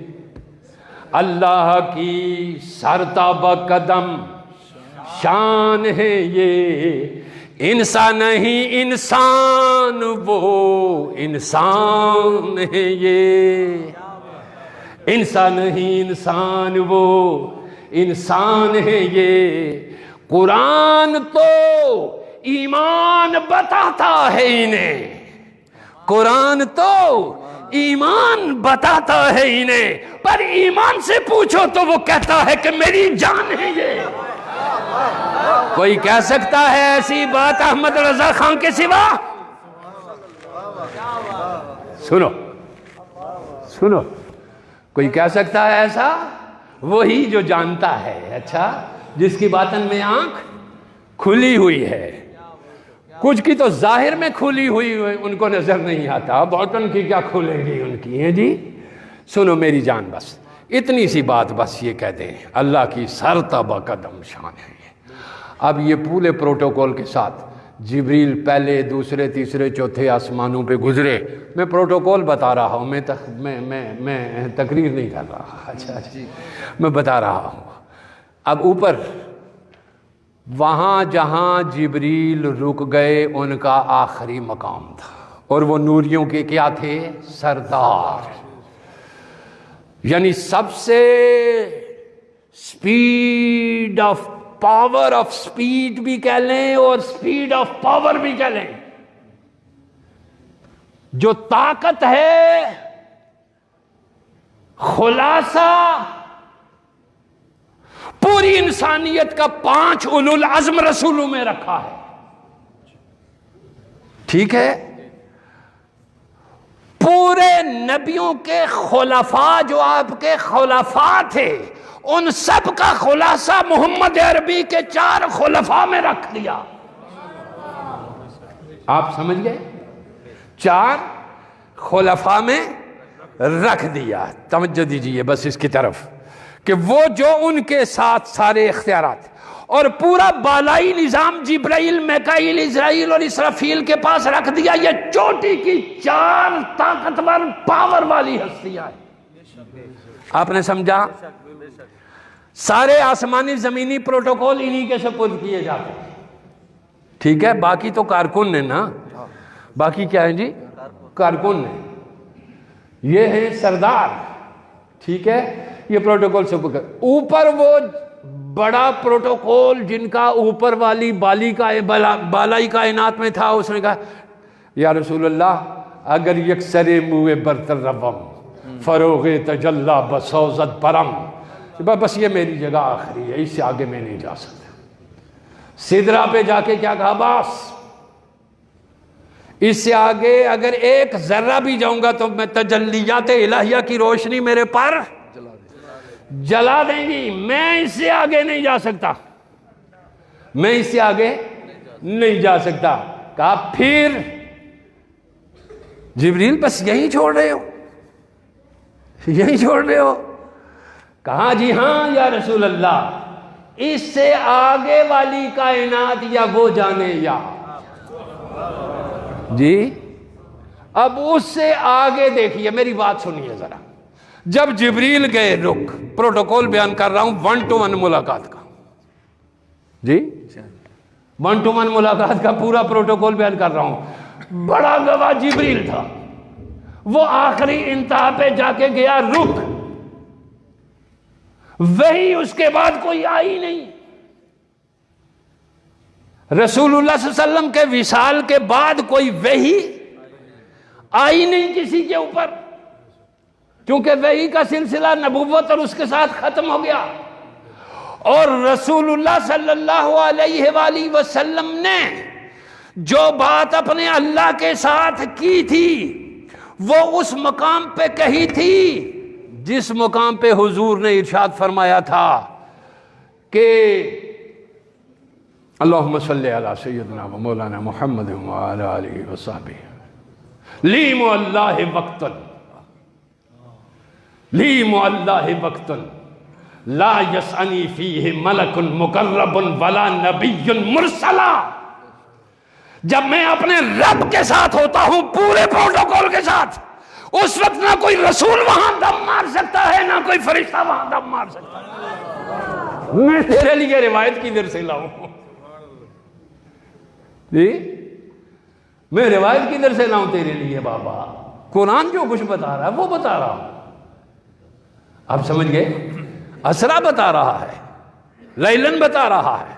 اللہ کی سرتابہ قدم شان ہے یہ، انسان نہیں انسان وہ انسان ہے یہ، انسان نہیں انسان وہ انسان ہے یہ۔ قرآن تو ایمان بتاتا ہے انہیں، قرآن تو ایمان بتاتا ہے انہیں، پر ایمان سے پوچھو تو وہ کہتا ہے کہ میری جان ہے یہ۔ کوئی کہہ سکتا ہے ایسی بات احمد رضا خان کے سوا؟ سنو سنو، کوئی کہہ سکتا ہے ایسا؟ وہی جو جانتا ہے، اچھا جس کی باطن میں آنکھ کھلی ہوئی ہے، کچھ کی تو ظاہر میں کھلی ہوئی ان کو نظر نہیں آتا، باطن کی کیا کھلے گی ان کی ہیں جی۔ سنو میری جان، بس اتنی سی بات بس یہ کہہ دیں، اللہ کی سرتابہ قدم شان ہے۔ اب یہ پورے پروٹوکول کے ساتھ جبریل پہلے، دوسرے، تیسرے، چوتھے آسمانوں پہ گزرے۔ میں پروٹوکول بتا رہا ہوں، میں تقریر نہیں کر رہا، اچھا میں بتا رہا ہوں۔ اب اوپر وہاں جہاں جبریل رک گئے ان کا آخری مقام تھا، اور وہ نوریوں کے کیا تھے؟ سردار، یعنی سب سے speed of power of speed بھی کہہ لیں اور سپیڈ آف پاور بھی کہہ لیں، جو طاقت ہے خلاصہ پوری انسانیت کا 5 اولو العزم رسولوں میں رکھا ہے، ٹھیک ہے؟ پورے نبیوں کے خلفاء جو آپ کے خلفاء تھے، ان سب کا خلاصہ محمد عربی کے 4 خلفاء میں رکھ دیا۔ آپ سمجھ گئے؟ 4 خلفاء میں رکھ دیا۔ توجہ دیجئے بس اس کی طرف کہ وہ جو ان کے ساتھ سارے اختیارات اور پورا بالائی نظام جبرائیل، میکائیل، اسرائیل اور اسرافیل کے پاس رکھ دیا، یہ چوٹی کی 4 طاقتور پاور والی ہستیاں ہیں۔ آپ نے سمجھا؟ سارے آسمانی زمینی پروٹوکول انہی کے سپرد کیے جاتے ہیں، ٹھیک ہے؟ باقی تو کارکن نے نا، باقی کیا ہے جی؟ کارکن نے، یہ ہیں سردار، ٹھیک ہے؟ یہ پروٹوکول سپرد کر، اوپر وہ بڑا پروٹوکول جن کا اوپر والی بالائی کائنات میں تھا، اس نے کہا یا رسول اللہ اگر یکسر موئے برتر ربم فروغ تجلا بسوزت پرم، بس یہ میری جگہ آخری ہے، اس سے آگے میں نہیں جا سکتا۔ سدرہ پہ جا کے کیا کہا؟ بس اس سے آگے اگر ایک ذرہ بھی جاؤں گا تو میں تجلیات الہیہ کی روشنی میرے پر جلا دیں گی، میں اس سے آگے نہیں جا سکتا، میں اس سے آگے نہیں جا سکتا۔ کہا پھر جبریل بس یہی چھوڑ رہے ہو، یہی چھوڑ رہے ہو؟ کہا جی ہاں یا رسول اللہ، اس سے آگے والی کائنات یا وہ جانے یا جی۔ اب اس سے آگے دیکھیے، میری بات سنیے ذرا۔ جب جبریل گئے، رک پروٹوکول بیان کر رہا ہوں 1 to 1 ملاقات کا، جی 1 to 1 ملاقات کا پورا پروٹوکول بیان کر رہا ہوں۔ بڑا گواہ جبریل تھا، وہ آخری انتہا پہ جا کے گیا، رک، وہی اس کے بعد کوئی آئی نہیں۔ رسول اللہ صلی اللہ علیہ وسلم کے وصال کے بعد کوئی وحی آئی نہیں کسی کے اوپر، کیونکہ وحی کا سلسلہ نبوت اور اس کے ساتھ ختم ہو گیا، اور رسول اللہ صلی اللہ علیہ وآلہ وسلم نے جو بات اپنے اللہ کے ساتھ کی تھی وہ اس مقام پہ کہی تھی جس مقام پہ حضور نے ارشاد فرمایا تھا کہ اللہم صلی علی سیدنا و مولانا محمد وعلی آلہ وصحبہ لی مؤلہ وقتن، لی مؤلہ وقتن لا یسعنی فیہ ملک مقرب ولا نبی مرسلا۔ جب میں اپنے رب کے ساتھ ہوتا ہوں پورے پروٹوکول کے ساتھ، اس وقت نہ کوئی رسول وہاں دم مار سکتا ہے، نہ کوئی فرشتہ وہاں دم مار سکتا ہے۔ میں تیرے لیے روایت کی در سے لاؤں جی، میں روایت کی در سے لاؤں تیرے لیے بابا، قرآن جو کچھ بتا رہا ہے وہ بتا رہا ہوں۔ آپ سمجھ گئے؟ اسرا بتا رہا ہے، لیلن بتا رہا ہے،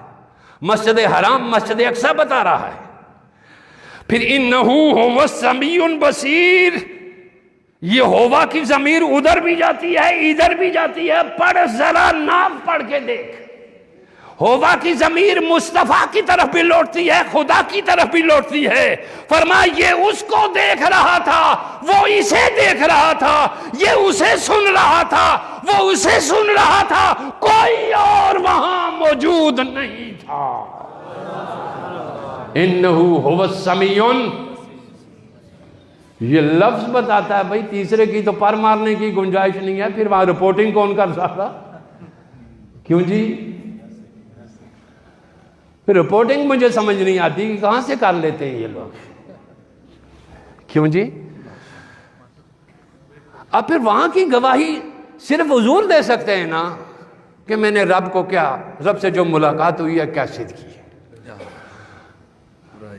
مسجد حرام مسجد اقصی بتا رہا ہے، پھر انہو هو السمیع البصیر، یہ ہوا کی ضمیر ادھر بھی جاتی ہے ادھر بھی جاتی ہے، پڑھ ذرا نام پڑھ کے دیکھ، ہوا کی ضمیر مصطفیٰ کی طرف بھی لوٹتی ہے، خدا کی طرف بھی لوٹتی ہے۔ فرمایا یہ اس کو دیکھ رہا تھا، وہ اسے دیکھ رہا تھا، یہ اسے سن رہا تھا، وہ اسے سن رہا تھا، کوئی اور وہاں موجود نہیں تھا۔ انہو هو السمیع، یہ لفظ بتاتا ہے بھائی تیسرے کی تو پر مارنے کی گنجائش نہیں ہے، پھر وہاں رپورٹنگ کون کر سکتا؟ کیوں جی؟ پھر رپورٹنگ مجھے سمجھ نہیں آتی کہ کہاں سے کر لیتے ہیں یہ لوگ، کیوں جی؟ اب پھر وہاں کی گواہی صرف حضور دے سکتے ہیں نا، کہ میں نے رب کو کیا، رب سے جو ملاقات ہوئی ہے کیسے کی۔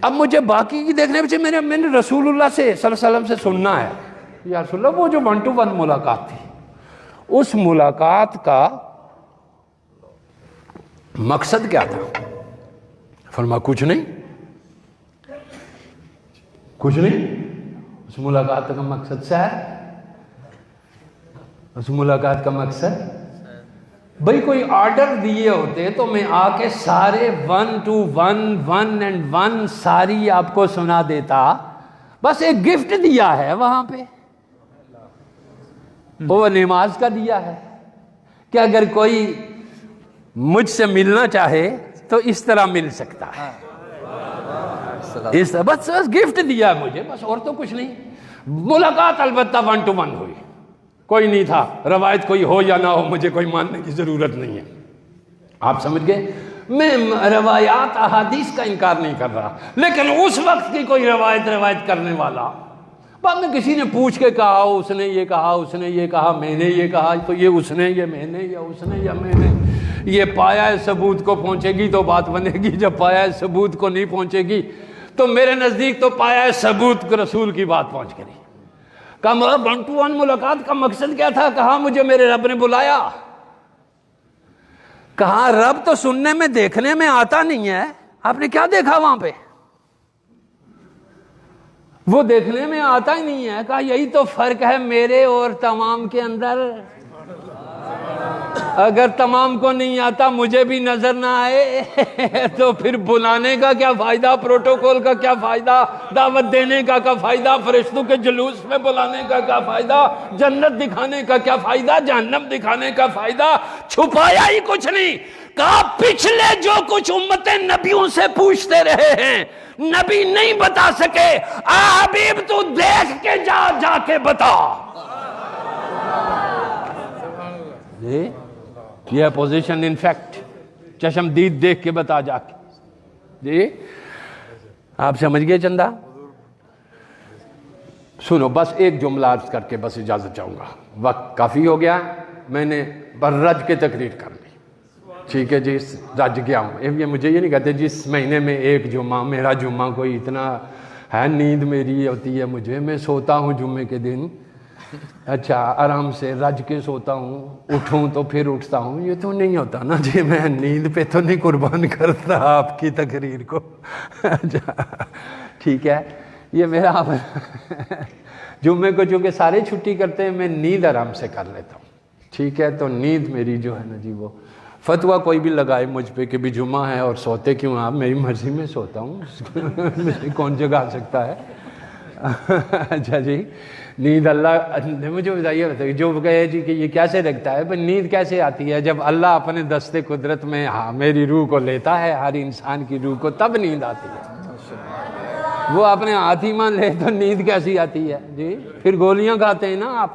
اب مجھے باقی کی دیکھنے پچھے میں نے رسول اللہ سے صلی اللہ علیہ وسلم سے سننا ہے، یا رسول اللہ وہ جو 1 to 1 ملاقات تھی، اس ملاقات کا مقصد کیا تھا؟ فرمایا کچھ نہیں، کچھ نہیں۔ اس ملاقات کا مقصد سیر، اس ملاقات کا مقصد بھئی کوئی آرڈر دیے ہوتے تو میں آ کے سارے 1 to 1 1 and 1 ساری آپ کو سنا دیتا، بس ایک گفٹ دیا ہے وہاں پہ، وہ نماز کا دیا ہے کہ اگر کوئی مجھ سے ملنا چاہے تو اس طرح مل سکتا ہے، اس طرح بس گفٹ دیا مجھے، بس اور تو کچھ نہیں۔ ملاقات البتہ 1 to 1 ہوئی، کوئی نہیں تھا، روایت کوئی ہو یا نہ ہو مجھے کوئی ماننے کی ضرورت نہیں ہے، آپ سمجھ گئے؟ میں روایات احادیث کا انکار نہیں کر رہا، لیکن اس وقت کی کوئی روایت کرنے والا، بعد میں کسی نے پوچھ کے کہا، اس نے یہ کہا، اس نے یہ کہا، میں نے یہ کہا، تو یہ اس نے، یہ میں نے، یا اس نے یا میں نے، یہ پایا ثبوت کو پہنچے گی تو بات بنے گی، جب پایا ثبوت کو نہیں پہنچے گی تو میرے نزدیک تو پایا ثبوت کو رسول کی بات پہنچ گئی۔ کہا 1 to 1 ملاقات کا مقصد کیا تھا؟ کہا مجھے میرے رب نے بلایا۔ کہا رب تو سننے میں دیکھنے میں آتا نہیں ہے، آپ نے کیا دیکھا وہاں پہ؟ وہ دیکھنے میں آتا ہی نہیں ہے۔ کہا یہی تو فرق ہے میرے اور تمام کے اندر، اگر تمام کو نہیں آتا مجھے بھی نظر نہ آئے تو پھر بلانے کا کیا فائدہ، پروٹوکول کا کیا فائدہ، دعوت دینے کا کیا فائدہ، فرشتوں کے جلوس میں بلانے کا کیا فائدہ، جنت دکھانے کا کیا فائدہ، جہنم دکھانے کا فائدہ، چھپایا ہی کچھ نہیں۔ کہا پچھلے جو کچھ امتیں نبیوں سے پوچھتے رہے ہیں نبی نہیں بتا سکے، حبیب تو دیکھ کے جا کے بتا۔ یہ پوزیشن انفیکٹ چشم دید دیکھ کے بتا جا کے۔ جی آپ سمجھ گئے چندہ؟ سنو بس ایک جملہ عرض کر کے بس اجازت چاہوں گا، وقت کافی ہو گیا، میں نے رج کے تقریر کر لی، ٹھیک ہے جی، رج گیا ہوں۔ یہ مجھے یہ نہیں کہتے جس مہینے میں ایک جمعہ، میرا جمعہ کوئی اتنا ہے، نیند میری ہوتی ہے مجھے، میں سوتا ہوں جمعے کے دن، اچھا آرام سے رج کے سوتا ہوں، اٹھوں تو پھر اٹھتا ہوں، یہ تو نہیں ہوتا نا جی، میں نیند پہ تو نہیں قربان کرتا آپ کی تقریر کو، اچھا ٹھیک ہے۔ یہ میرا جمعے کو چونکہ سارے چھٹی کرتے ہیں، میں نیند آرام سے کر لیتا ہوں، ٹھیک ہے۔ تو نیند میری جو ہے نا جی، وہ فتویٰ کوئی بھی لگائے مجھ پہ کہ بھی جمعہ ہے اور سوتے کیوں آپ، میری مرضی میں سوتا ہوں، مجھے کون جگا سکتا ہے، اچھا جی۔ نیند اللہ مجھے بتائیے جو کہے جی کہ یہ کیسے لگتا ہے، بھئی نیند کیسے آتی ہے؟ جب اللہ اپنے دست قدرت میں میری روح کو لیتا ہے، ہر انسان کی روح کو، تب نیند آتی ہے۔ وہ اپنے ہاتھ ہی مان لے تو نیند کیسی آتی ہے جی؟ پھر گولیاں کھاتے ہیں نا آپ،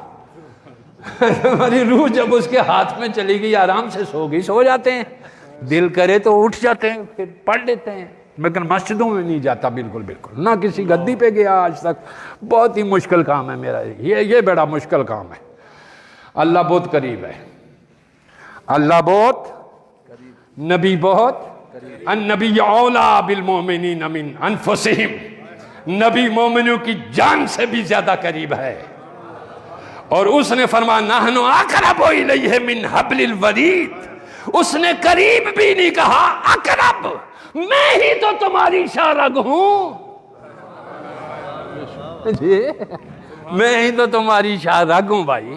ہماری روح جب اس کے ہاتھ میں چلی گئی، آرام سے سو گئی، سو جاتے ہیں، دل کرے تو اٹھ جاتے ہیں، پھر پڑھ لیتے ہیں، لیکن مسجدوں میں نہیں جاتا بالکل، نہ کسی گدی پہ گیا آج تک، بہت ہی مشکل کام ہے میرا، یہ بڑا مشکل کام ہے۔ اللہ بہت قریب ہے، اللہ بہت نبی بہت، النبی اولا بالمؤمنین من انفسہم، نبی مومنوں کی جان سے بھی زیادہ قریب ہے، اور اس نے فرمایا نحن اقرب الیہ من حبل الورید، اس نے قریب بھی نہیں کہا، اقرب، میں ہی تو تمہاری شارگ ہوں، جی میں ہی تو تمہاری شاہراگ ہوں بھائی،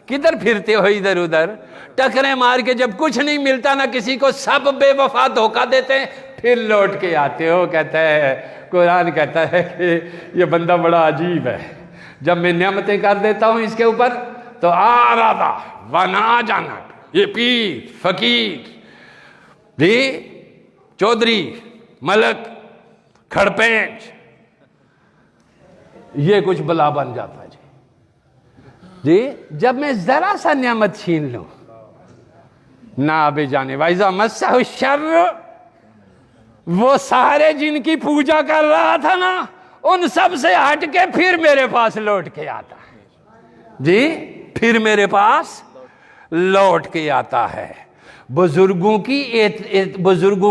کدھر پھرتے ہو ادھر ادھر؟ ٹکرے مار کے جب کچھ نہیں ملتا نا کسی کو، سب بے وفا دھوکہ دیتے ہیں، پھر لوٹ کے آتے ہو۔ کہتا ہے قرآن کہتا ہے کہ یہ بندہ بڑا عجیب ہے، جب میں نعمتیں کر دیتا ہوں اس کے اوپر تو آرادہ ونا جانا، یہ پیر فقیر جی چودھری ملک کھڑپینچ یہ کچھ بلا بن جاتا ہے جی۔ جب میں ذرا سا نعمت چھین لوں، نہ آبے جانے وائزہ مسہ الشر، وہ سارے جن کی پوجا کر رہا تھا نا ان سب سے ہٹ کے پھر میرے پاس لوٹ کے آتا ہے جی، پھر میرے پاس لوٹ کے آتا ہے۔ بزرگوں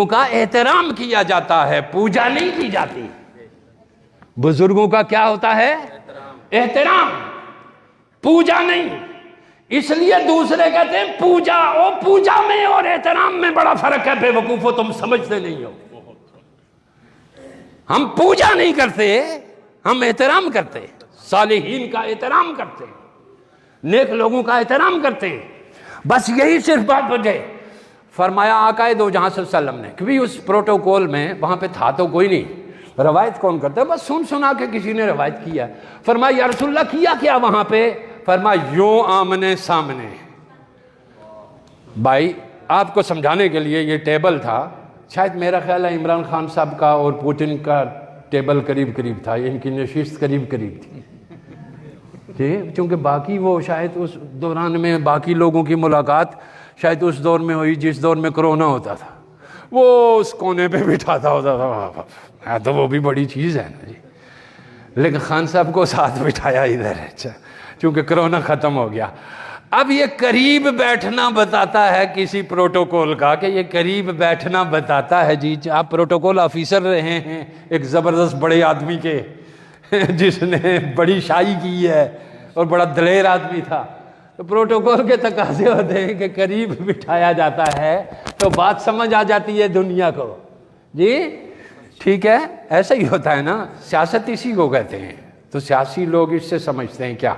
کا احترام کیا جاتا ہے، پوجا نہیں کی جاتی۔ بزرگوں کا کیا ہوتا ہے؟ احترام، پوجا نہیں۔ اس لیے دوسرے کہتے ہیں پوجا، او پوجا میں اور احترام میں بڑا فرق ہے، بے وقوفو تم سمجھتے نہیں ہو۔ ہم پوجا نہیں کرتے، ہم احترام کرتے، صالحین کا احترام کرتے، نیک لوگوں کا احترام کرتے ہیں، بس یہی صرف بات بجے۔ فرمایا آقا دو جہاں صلی اللہ علیہ وسلم نے، کیونکہ اس پروٹوکول میں وہاں پہ تھا تو کوئی نہیں، روایت کون کرتا ہے؟ بس سن سنا کے کسی نے روایت کیا۔ فرمایا یا رسول اللہ کیا کیا وہاں پہ؟ فرمایا یوں آمنے سامنے۔ بھائی آپ کو سمجھانے کے لیے یہ ٹیبل تھا، شاید میرا خیال ہے عمران خان صاحب کا اور پوٹن کا ٹیبل قریب قریب تھا، ان کی نشست قریب قریب تھی جی، چونکہ باقی وہ شاید اس دوران میں باقی لوگوں کی ملاقات شاید اس دور میں ہوئی جس دور میں کرونا ہوتا تھا، وہ اس کونے پہ بٹھاتا ہوتا تھا، تو وہ بھی بڑی چیز ہے نا جی، لیکن خان صاحب کو ساتھ بٹھایا ادھر، اچھا چونکہ کرونا ختم ہو گیا۔ اب یہ قریب بیٹھنا بتاتا ہے کسی پروٹوکول کا، کہ یہ قریب بیٹھنا بتاتا ہے جی آپ پروٹوکول آفیسر رہے ہیں ایک زبردست بڑے آدمی کے جس نے بڑی شائی کی ہے اور بڑا دلیر آدمی تھا، تو پروٹوکول کے تقاضے ہوتے ہیں کہ قریب بٹھایا جاتا ہے تو بات سمجھ آ جاتی ہے دنیا کو جی، ٹھیک ہے، ایسا ہی ہوتا ہے نا، سیاست اسی کو کہتے ہیں، تو سیاسی لوگ اس سے سمجھتے ہیں کیا۔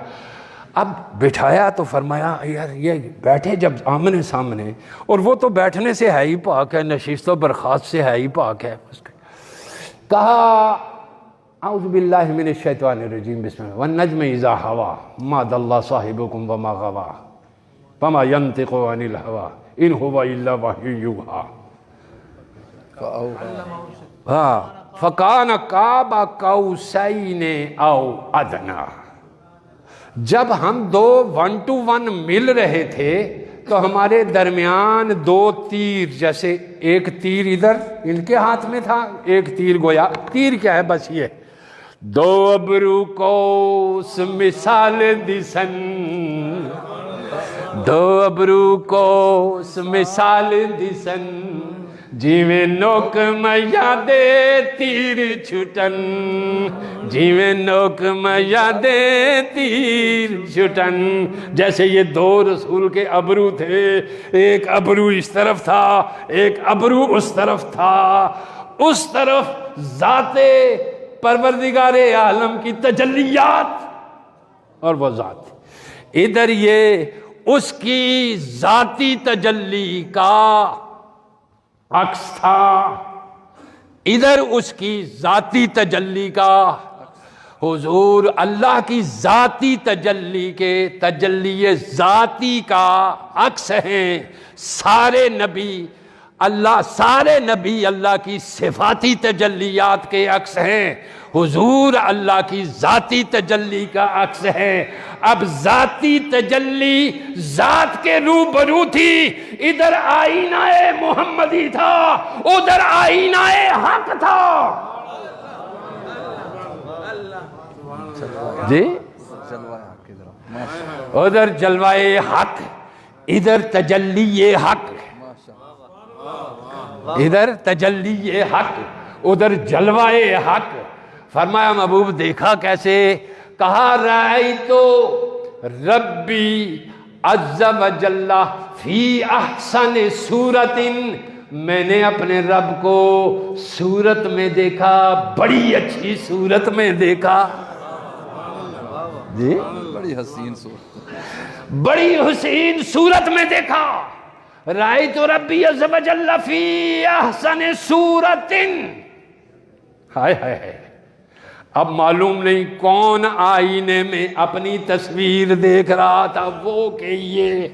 اب بٹھایا تو فرمایا یار یہ بیٹھے جب آمنے سامنے، اور وہ تو بیٹھنے سے ہے ہی پاک ہے، نشست و برخاست سے ہے ہی پاک ہے، کہا اعوذ باللہ من الشیطان الرجیم بسم اللہ والنجم اذا ہوا ما ضل صاحبکم وما غوا وما ینطق عن الہوا ان هو الا وحی یوحی فکان قاب قوسین او ادنی۔ جب ہم دو 1 to 1 مل رہے تھے تو ہمارے درمیان 2 تیر، جیسے ایک تیر ادھر ان کے ہاتھ میں تھا، ایک تیر گویا، تیر کیا ہے بس یہ 2 ابرو کوس مثال دسن، 2 ابرو کوس مثال دسن، جیویں نوک میا دے تیر چھٹن، جیویں نوک میا دے تیر چھٹن۔ جیسے یہ 2 رسول کے ابرو تھے، ایک ابرو اس طرف تھا ایک ابرو اس طرف تھا، اس طرف ذات پروردگار عالم کی تجلیات اور وہ ذات، ادھر یہ اس کی ذاتی تجلی کا عکس تھا، ادھر اس کی ذاتی تجلی کا، حضور اللہ کی ذاتی تجلی کے تجلی ذاتی کا عکس ہیں سارے نبی، سارے نبی اللہ کی صفاتی تجلیات کے عکس ہیں، حضور اللہ کی ذاتی تجلی کا عکس ہے۔ اب ذاتی تجلی ذات کے روبرو تھی، ادھر آئینہ محمدی تھا، ادھر آئینہ حق تھا جی، ادھر جلوہ حق، ادھر تجلی حق، ادھر تجلی حق ادھر جلوہ حق۔ فرمایا محبوب دیکھا کیسے؟ کہا رأیتو ربی عز و جل فی احسن صورت، میں نے اپنے رب کو صورت میں دیکھا، بڑی اچھی صورت میں دیکھا۔ جی بڑی حسین صورت، بڑی حسین صورت میں دیکھا، رأیت ربی عز و جل فی احسن صورت، ہائے ہائے ہائے، اب معلوم نہیں کون آئینے میں اپنی تصویر دیکھ رہا تھا، وہ کہ یہ،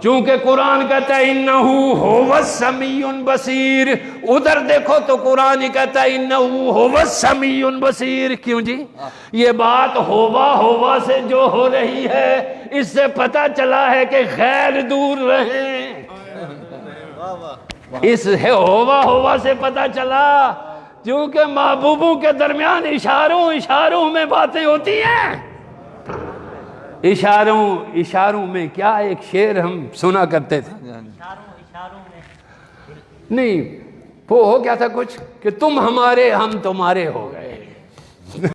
چونکہ قرآن کہتا ہے انہو هو السمیع البصیر، ادھر دیکھو تو قرآن کہتا ہے انہو هو السمیع البصیر، کیوں جی؟ یہ بات ہوا سے جو ہو رہی ہے، اس سے پتہ چلا ہے کہ خیر دور رہیں، اس ہوا سے پتہ چلا، کیونکہ محبوبوں کے درمیان اشاروں میں باتیں ہوتی ہیں، اشاروں میں کیا ایک شعر ہم سنا کرتے تھے، نہیں وہ ہو کیا تھا کچھ کہ تم ہمارے ہم تمہارے ہو گئے،